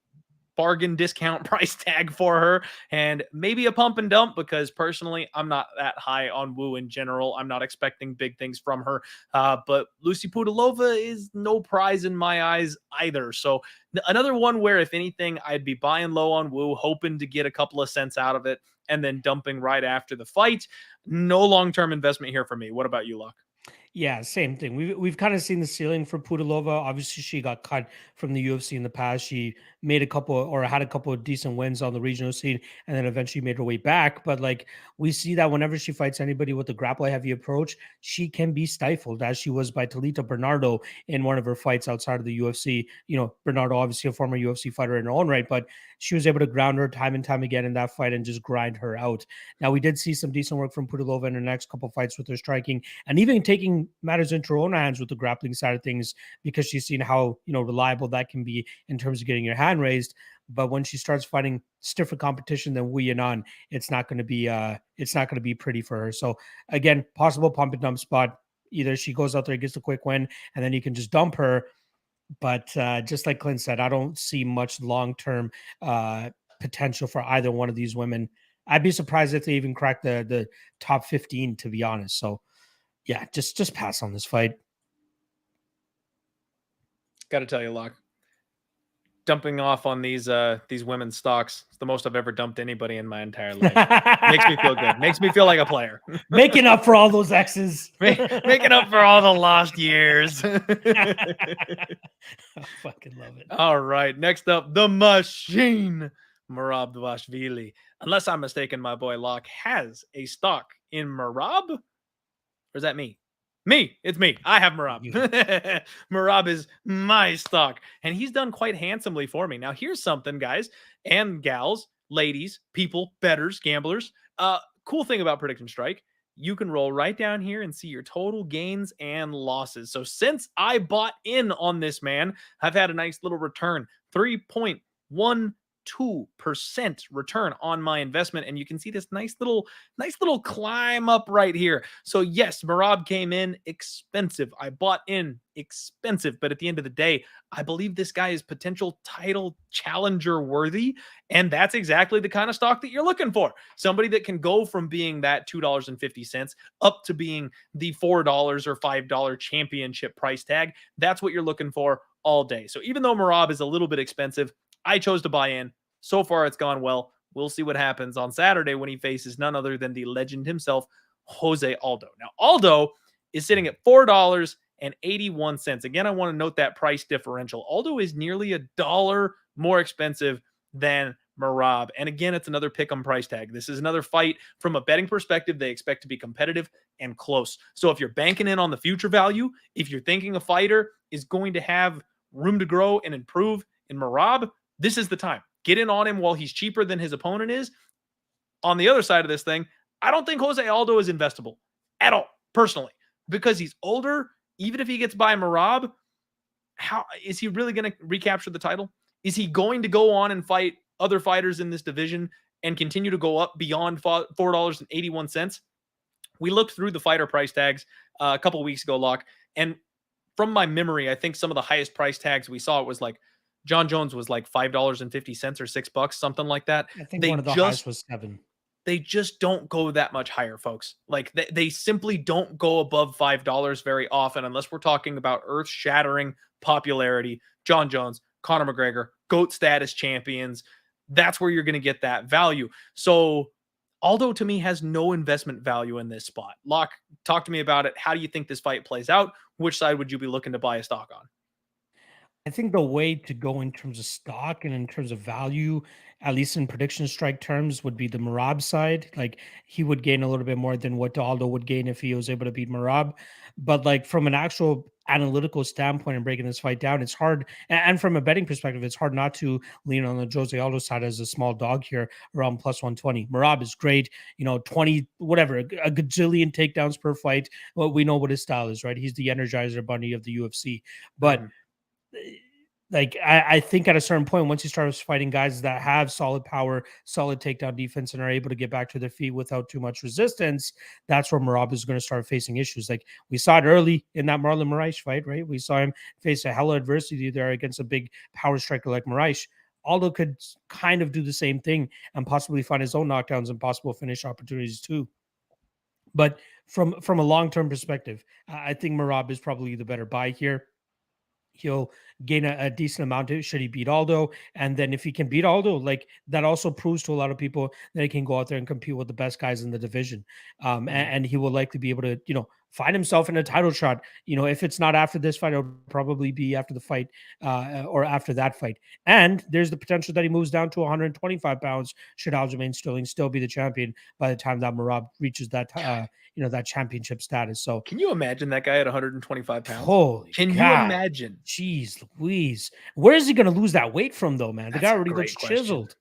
bargain discount price tag for her, and maybe a pump and dump, because personally I'm not that high on Wu in general. I'm not expecting big things from her, but Lucy Pudilova is no prize in my eyes either. So another one where, if anything, I'd be buying low on Wu, hoping to get a couple of cents out of it, and then dumping right after the fight. No long-term investment here for me. What about you, Luck? Yeah, same thing. We've kind of seen the ceiling for Pudilova. Obviously, she got cut from the UFC in the past. She made a couple, or had a couple of decent wins on the regional scene, and then eventually made her way back. But like, we see that whenever she fights anybody with a grapple heavy approach, she can be stifled, as she was by Talita Bernardo in one of her fights outside of the UFC. You know, Bernardo, obviously a former UFC fighter in her own right, but she was able to ground her time and time again in that fight and just grind her out. Now, we did see some decent work from Pudilova in her next couple fights with her striking, and even taking matters into her own hands with the grappling side of things, because she's seen how, you know, reliable that can be in terms of getting your hand raised. But when she starts fighting stiffer competition than Wu Yanan, it's not going to be pretty for her. So again, possible pump and dump spot. Either she goes out there, gets a quick win, and then you can just dump her. But just like Clint said, I don't see much long-term potential for either one of these women. I'd be surprised if they even crack the top 15, to be honest. So yeah, just pass on this fight. Got to tell you, Locke, dumping off on these women's stocks, it's the most I've ever dumped anybody in my entire life. Makes me feel good. Makes me feel like a player. Making up for all those X's. Making up for all the lost years. I fucking love it. All right, next up, the machine, Merab Dvalishvili. Unless I'm mistaken, my boy Locke has a stock in Merab. Or is that me? It's me. I have Merab. Merab is my stock, and he's done quite handsomely for me. Now, here's something, guys and gals, ladies, people, bettors, gamblers. Cool thing about Prediction Strike, you can roll right down here and see your total gains and losses. So since I bought in on this man, I've had a nice little return, 3.12% return on my investment, and you can see this nice little climb up right here. So yes, Merab came in expensive. I bought in expensive, but at the end of the day, I believe this guy is potential title challenger worthy, and that's exactly the kind of stock that you're looking for. Somebody that can go from being that $2.50 up to being the $4 or $5 championship price tag. That's what you're looking for all day. So even though Merab is a little bit expensive, I chose to buy in. So far, it's gone well. We'll see what happens on Saturday when he faces none other than the legend himself, Jose Aldo. Now, Aldo is sitting at $4.81. Again, I want to note that price differential. Aldo is nearly $1 more expensive than Merab. And again, it's another pick-em price tag. This is another fight from a betting perspective. They expect to be competitive and close. So if you're banking in on the future value, if you're thinking a fighter is going to have room to grow and improve in Merab, this is the time. Get in on him while he's cheaper than his opponent is. On the other side of this thing, I don't think Jose Aldo is investable at all, personally, because he's older. Even if he gets by Merab, how is he really going to recapture the title? Is he going to go on and fight other fighters in this division and continue to go up beyond $4.81? We looked through the fighter price tags a couple weeks ago, Locke, and from my memory, I think some of the highest price tags we saw, it was like John Jones was like $5.50 or $6, something like that. I think one of the highest was $7. They just don't go that much higher, folks. Like they simply don't go above $5 very often, unless we're talking about earth-shattering popularity. John Jones, Conor McGregor, GOAT status champions. That's where you're going to get that value. So Aldo, to me, has no investment value in this spot. Locke, talk to me about it. How do you think this fight plays out? Which side would you be looking to buy a stock on? I think the way to go in terms of stock and in terms of value, at least in Prediction Strike terms, would be the Merab side. Like, he would gain a little bit more than what Aldo would gain if he was able to beat Merab. But like, from an actual analytical standpoint and breaking this fight down, it's hard. And from a betting perspective, it's hard not to lean on the Jose Aldo side as a small dog here around plus 120. Merab is great, 20, whatever, a gajillion takedowns per fight. Well, we know what his style is, right? He's the Energizer Bunny of the UFC. But like, I think at a certain point, once he starts fighting guys that have solid power, solid takedown defense, and are able to get back to their feet without too much resistance, that's where Merab is going to start facing issues. Like, we saw it early in that Marlon Moraes fight, right? We saw him face a hell of adversity there against a big power striker like Moraes. Aldo could kind of do the same thing and possibly find his own knockdowns and possible finish opportunities too. But from a long-term perspective, I think Merab is probably the better buy here. He'll gain a decent amount should he beat Aldo. And then if he can beat Aldo, like that also proves to a lot of people that he can go out there and compete with the best guys in the division. And he will likely be able to, find himself in a title shot. If it's not after this fight, it'll probably be after the fight or after that fight. And there's the potential that he moves down to 125 pounds should Aljamain Sterling still be the champion by the time that Merab reaches that, that championship status. So can you imagine that guy at 125 pounds? Holy Can God. you imagine? Jeez Louise. Where is he going to lose that weight from, though, man? The guy already looks chiseled.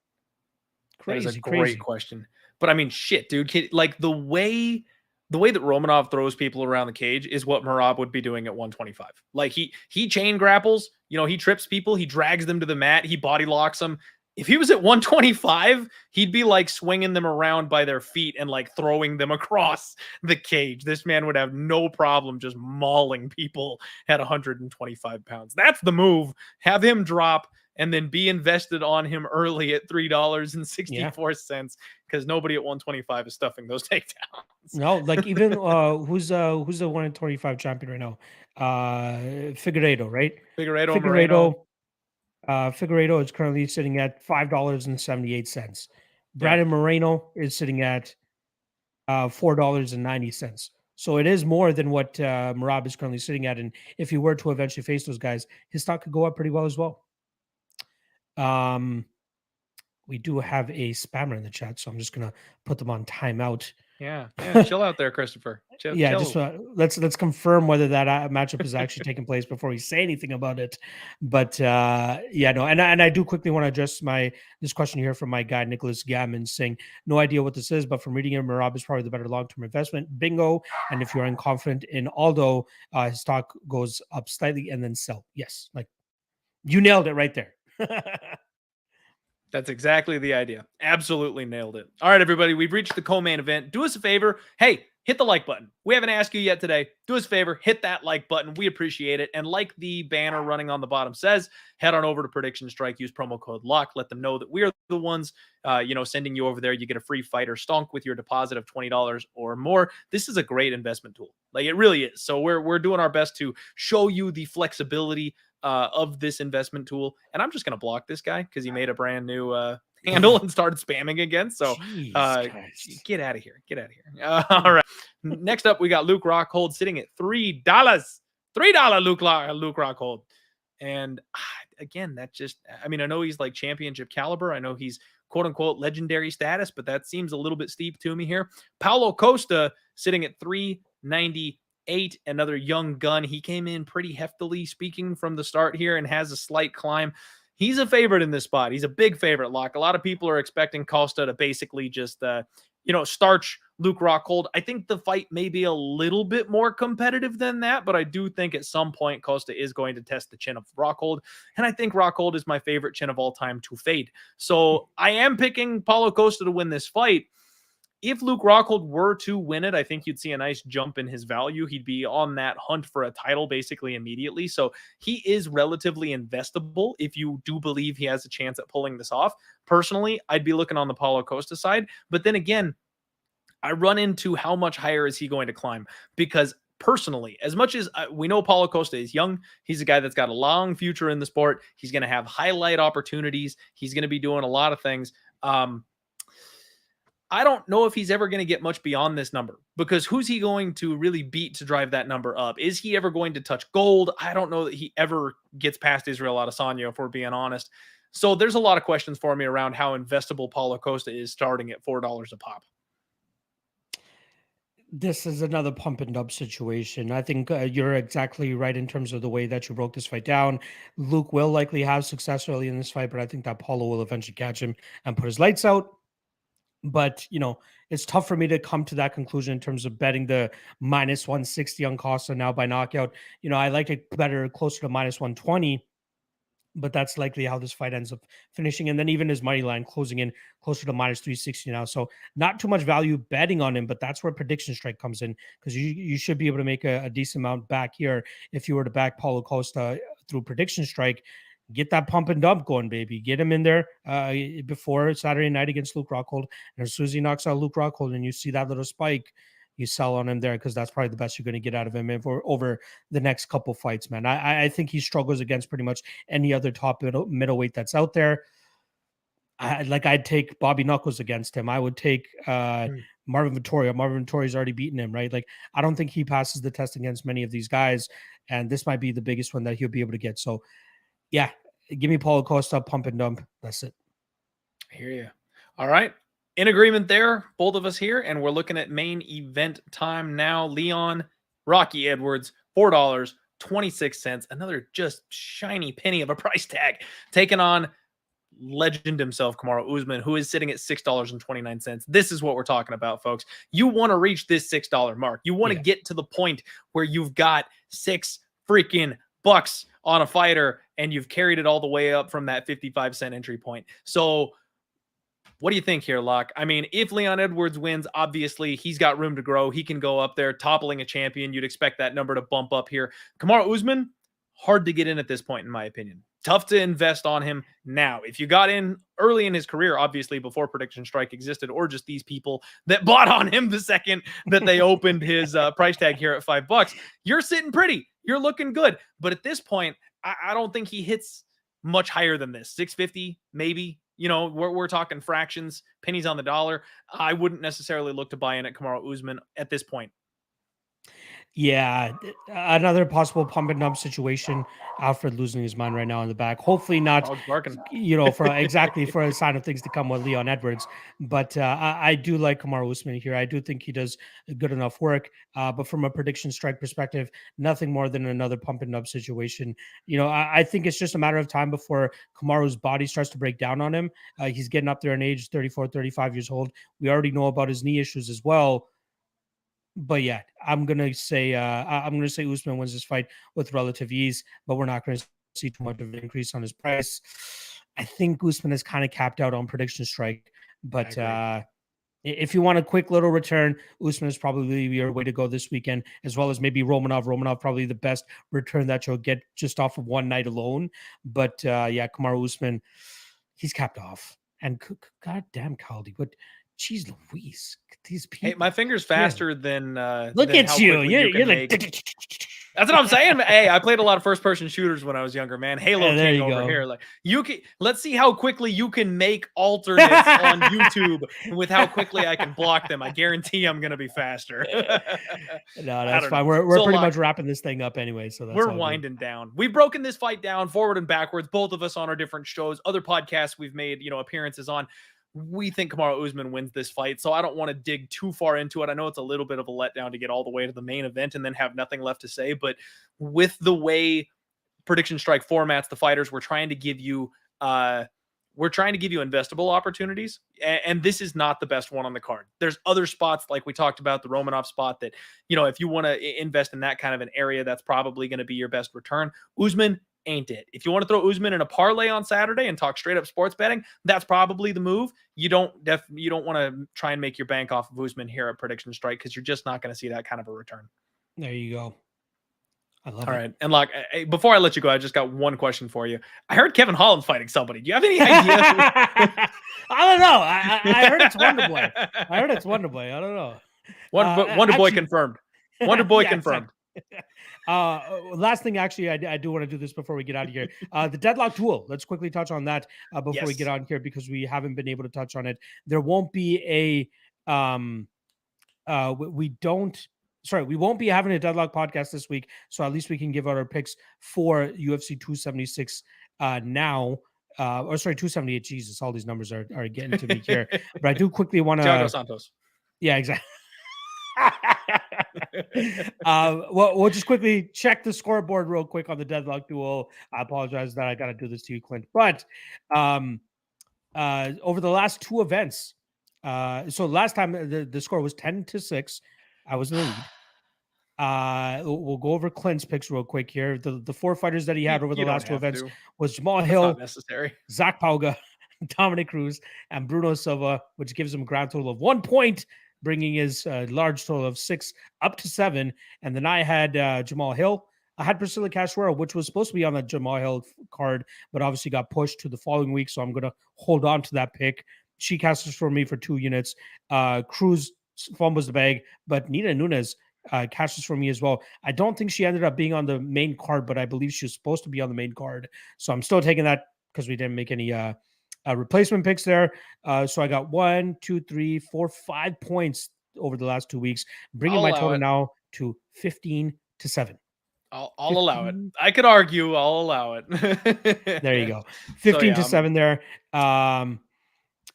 Crazy, that is a great question. But I mean, shit, dude. Like the way that Romanov throws people around the cage is what Merab would be doing at 125. Like he chain grapples, he trips people, he drags them to the mat, he body locks them. If he was at 125, he'd be like swinging them around by their feet and like throwing them across the cage. This man would have no problem just mauling people at 125 pounds. That's the move. Have him drop and then be invested on him early at $3.64 because nobody at 125 is stuffing those takedowns. No, like even who's the 125 champion right now? Figueiredo, right? Figueiredo is currently sitting at $5.78. Brandon Moreno is sitting at $4.90. So it is more than what Merab is currently sitting at. And if he were to eventually face those guys, his stock could go up pretty well as well. We do have a spammer in the chat, so I'm just gonna put them on timeout. Yeah, chill out there, Christopher. Chill. Just let's confirm whether that matchup is actually taking place before we say anything about it. But and I do quickly want to address this question here from my guy Nicholas Gammon saying no idea what this is, but from reading it, Merab is probably the better long-term investment. Bingo. And if you're confident in Aldo, his stock goes up slightly and then sell. Yes, like you nailed it right there. That's exactly the idea. Absolutely nailed it. All right, everybody, we've reached the co-main event. Do us a favor. Hey, hit the like button. We haven't asked you yet today. Do us a favor. Hit that like button. We appreciate it. And like the banner running on the bottom says, head on over to Prediction Strike. Use promo code LOCK. Let them know that we are the ones, sending you over there. You get a free fighter stonk with your deposit of $20 or more. This is a great investment tool. Like it really is. So we're doing our best to show you the flexibility of this investment tool. And I'm just going to block this guy because he made a brand new handle and started spamming again. So get out of here. All right. Next up, we got Luke Rockhold sitting at $3. $3 Luke Rockhold. And again, that just, I mean, I know he's like championship caliber. I know he's quote unquote legendary status, but that seems a little bit steep to me here. Paulo Costa sitting at $3.98. Another young gun. He came in pretty heftily speaking from the start here and has a slight climb. He's a favorite in this spot. He's a big favorite, Lock. A lot of people are expecting Costa to basically just, starch Luke Rockhold. I think the fight may be a little bit more competitive than that, but I do think at some point Costa is going to test the chin of Rockhold. And I think Rockhold is my favorite chin of all time to fade. So I am picking Paulo Costa to win this fight. If Luke Rockhold were to win it, I think you'd see a nice jump in his value. He'd be on that hunt for a title basically immediately. So he is relatively investable if you do believe he has a chance at pulling this off. Personally, I'd be looking on the Paulo Costa side. But then again, I run into how much higher is he going to climb? Because personally, as much as we know Paulo Costa is young, he's a guy that's got a long future in the sport. He's going to have highlight opportunities. He's going to be doing a lot of things. I don't know if he's ever going to get much beyond this number because who's he going to really beat to drive that number up? Is he ever going to touch gold? I don't know that he ever gets past Israel Adesanya, if we're being honest. So there's a lot of questions for me around how investable Paulo Costa is starting at $4 a pop. This is another pump and dump situation. I think you're exactly right in terms of the way that you broke this fight down. Luke will likely have success early in this fight, but I think that Paulo will eventually catch him and put his lights out. But, it's tough for me to come to that conclusion in terms of betting the minus 160 on Costa now by knockout. I like it better closer to minus 120, but that's likely how this fight ends up finishing. And then even his money line closing in closer to minus 360 now. So not too much value betting on him, but that's where Prediction Strike comes in because you should be able to make a decent amount back here if you were to back Paulo Costa through Prediction Strike. get that pump and dump going, baby. Get him in there before Saturday night against Luke Rockhold. And as soon as he knocks out Luke Rockhold and you see that little spike, you sell on him there because that's probably the best you're going to get out of him over the next couple fights, man. I think he struggles against pretty much any other top middleweight that's out there. I'd take Bobby Knuckles against him. I would take Marvin Vettoria. Marvin Vittoria's already beaten him, right? Like, I don't think he passes the test against many of these guys, and this might be the biggest one that he'll be able to get. So, yeah, give me Paulo Costa, pump and dump. That's it. I hear you. All right. In agreement there, both of us here, and we're looking at main event time now. Leon Rocky Edwards, $4.26. Another just shiny penny of a price tag. Taking on legend himself, Kamaru Usman, who is sitting at $6.29. This is what we're talking about, folks. You want to reach this $6 mark. You want to get to the point where you've got $6 freaking bucks on a fighter, and you've carried it all the way up from that 55-cent entry point. So what do you think here, Locke? I mean, if Leon Edwards wins, obviously he's got room to grow. He can go up there, toppling a champion. You'd expect that number to bump up here. Kamaru Usman, hard to get in at this point, in my opinion. Tough to invest on him now. If you got in early in his career, obviously before Prediction Strike existed, or just these people that bought on him the second that they opened his price tag here at $5, you're sitting pretty. You're looking good. But at this point, I don't think he hits much higher than this. 650, maybe. You know, we're talking fractions, pennies on the dollar. I wouldn't necessarily look to buy in at Kamaru Usman at this point. Yeah, another possible pump and dump situation. Alfred losing his mind right now in the back. Hopefully not, you know, for a sign of things to come with Leon Edwards. But I do like Kamaru Usman here. I do think he does good enough work. But from a Prediction Strike perspective, nothing more than another pump and dump situation. You know, I think it's just a matter of time before Kamaru's body starts to break down on him. He's getting up there in age, 34, 35 years old. We already know about his knee issues as well. But yeah, I'm gonna say Usman wins this fight with relative ease, but we're not going to see too much of an increase on his price. I think Usman is kind of capped out on Prediction Strike, but if you want a quick little return, Usman is probably your way to go this weekend, as well as maybe Romanov. Romanov probably the best return that you'll get just off of one night alone. But yeah, Kamaru Usman, he's capped off, and goddamn Caldi, what? Jeez Louise, these people. Hey, my finger's faster than look than at you. You're like that's what I'm saying. Hey, I played a lot of first-person shooters when I was younger, man. Halo King over here. Like, you can, let's see how quickly you can make alternates on YouTube with how quickly I can block them. I guarantee I'm gonna be faster. No, that's fine. We're pretty much wrapping this thing up anyway. So that's we're winding down. We've broken this fight down forward and backwards, both of us on our different shows, other podcasts we've made, you know, appearances on. We think Kamaru Usman wins this fight, so I don't want to dig too far into it. I know it's a little bit of a letdown to get all the way to the main event and then have nothing left to say, but with the way Prediction Strike formats the fighters, we're trying to give you investable opportunities, and this is not the best one on the card. There's other spots, like we talked about, the Romanov spot, that, you know, if you want to invest in that kind of an area, that's probably going to be your best return. Usman ain't it. If you want to throw Usman in a parlay on Saturday and talk straight up sports betting, that's probably the move. You don't want to try and make your bank off of Usman here at Prediction Strike, because you're just not going to see that kind of a return. There you go. I love it. All right. And like, before I let you go, I just got one question for you. I heard Kevin Holland's fighting somebody. Do you have any idea? I don't know. I heard it's Wonderboy. I don't know. Wonderboy confirmed. Wonderboy confirmed. Last thing, actually, I do want to do this before we get out of here. The deadlock duel. Let's quickly touch on that before we get on here, because we haven't been able to touch on it. There won't be we won't be having a deadlock podcast this week, so at least we can give out our picks for UFC 276 now. 278. Jesus, all these numbers are getting to me here. But I do quickly want to. Thiago Santos. Yeah, exactly. We'll just quickly check the scoreboard real quick on the deadlock duel. I apologize that I got to do this to you, Clint. But over the last two events, so last time the score was 10-6. I was in the lead. We'll go over Clint's picks real quick here. The four fighters that he had over the last two events was Jamal Hill, Zach Pauga, Dominic Cruz, and Bruno Silva, which gives him a grand total of 1 point, bringing his large total of 6 up to 7. And then I had Jamal Hill, I had Priscilla Cachoeira, which was supposed to be on the Jamal Hill card, but obviously got pushed to the following week. So I'm going to hold on to that pick. She casts for me for 2 units. Cruz fumbles the bag, but Nina Nunes cashes for me as well. I don't think she ended up being on the main card, but I believe she was supposed to be on the main card. So I'm still taking that because we didn't make any replacement picks there. So I got 1, 2, 3, 4, 5 points over the last 2 weeks, bringing my total now to 15-7. I'll allow it. I could argue. I'll allow it. There you go. 15-7 there.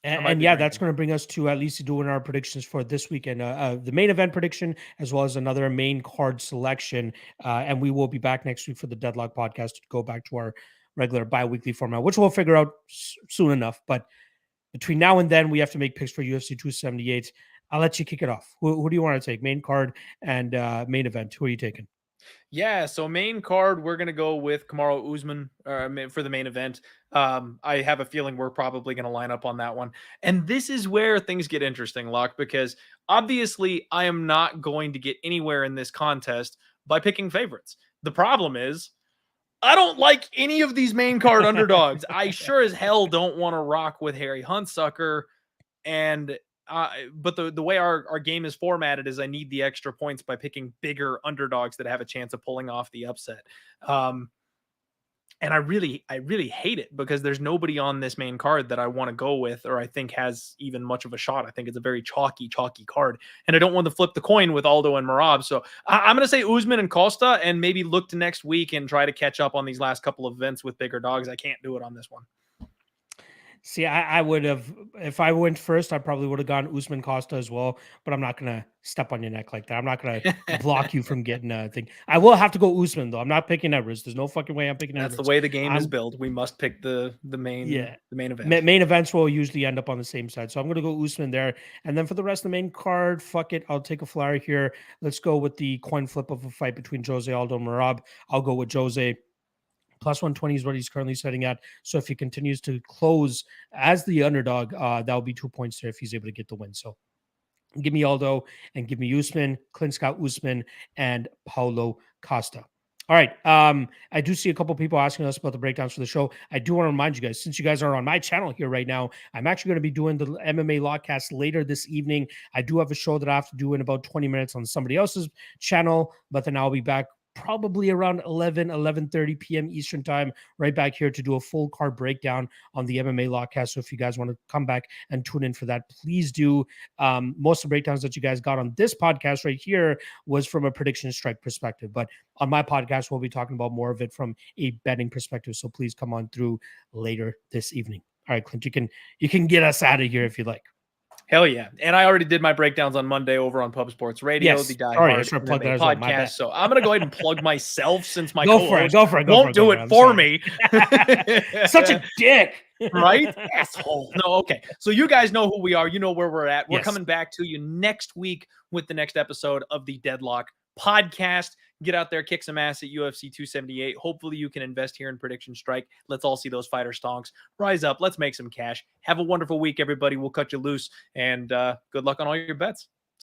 And yeah, that's going to bring us to at least doing our predictions for this weekend. The main event prediction, as well as another main card selection. And we will be back next week for the Deadlock podcast to go back to our regular bi-weekly format, which we'll figure out soon enough. But between now and then, we have to make picks for UFC 278. I'll let you kick it off. Who do you want to take? Main card and main event. Who are you taking? Yeah, so main card, we're going to go with Kamaru Usman for the main event. I have a feeling we're probably going to line up on that one. And this is where things get interesting, Locke, because obviously I am not going to get anywhere in this contest by picking favorites. The problem is I don't like any of these main card underdogs. I sure as hell don't want to rock with Harry Huntsucker. And but the way our game is formatted is I need the extra points by picking bigger underdogs that have a chance of pulling off the upset. And I really hate it because there's nobody on this main card that I want to go with or I think has even much of a shot. I think it's a very chalky card. And I don't want to flip the coin with Aldo and Merab. So I'm going to say Usman and Costa and maybe look to next week and try to catch up on these last couple of events with bigger dogs. I can't do it on this one. See, I would have, if I went first, I probably would have gone Usman Costa as well, but I'm not going to step on your neck like that. I'm not going to block you from getting a thing. I will have to go Usman, though. I'm not picking Everest. There's no fucking way I'm picking Everest. That's the way the game is built. We must pick the main event. Main events will usually end up on the same side. So I'm going to go Usman there. And then for the rest of the main card, fuck it. I'll take a flyer here. Let's go with the coin flip of a fight between Jose Aldo and Merab. I'll go with Jose. Plus 120 is what he's currently setting at. So if he continues to close as the underdog, that'll be 2 points there if he's able to get the win. So give me Aldo and give me Usman, Clint Scott Usman, and Paulo Costa. All right. I do see a couple people asking us about the breakdowns for the show. I do want to remind you guys, since you guys are on my channel here right now, I'm actually going to be doing the MMA Lawcast later this evening. I do have a show that I have to do in about 20 minutes on somebody else's channel, but then I'll be back probably around 11:30 p.m. Eastern time, right back here to do a full card breakdown on the MMA Lawcast. So if you guys want to come back and tune in for that, please do. Most of the breakdowns that you guys got on this podcast right here was from a prediction strike perspective, but on my podcast, we'll be talking about more of it from a betting perspective. So please come on through later this evening. All right, Clint, you can get us out of here if you like. Hell yeah. And I already did my breakdowns on Monday over on Pub Sports Radio, the Die Hard MMA podcast. So I'm going to go ahead and plug myself since my co-host won't do it for me. Such a dick. Right? Asshole. No, okay. So you guys know who we are. You know where we're at. We're coming back to you next week with the next episode of the Deadlock podcast. Get out there, kick some ass at UFC 278. Hopefully you can invest here in Prediction Strike. Let's all see those fighter stonks rise up. Let's make some cash. Have a wonderful week, everybody. We'll cut you loose, and good luck on all your bets.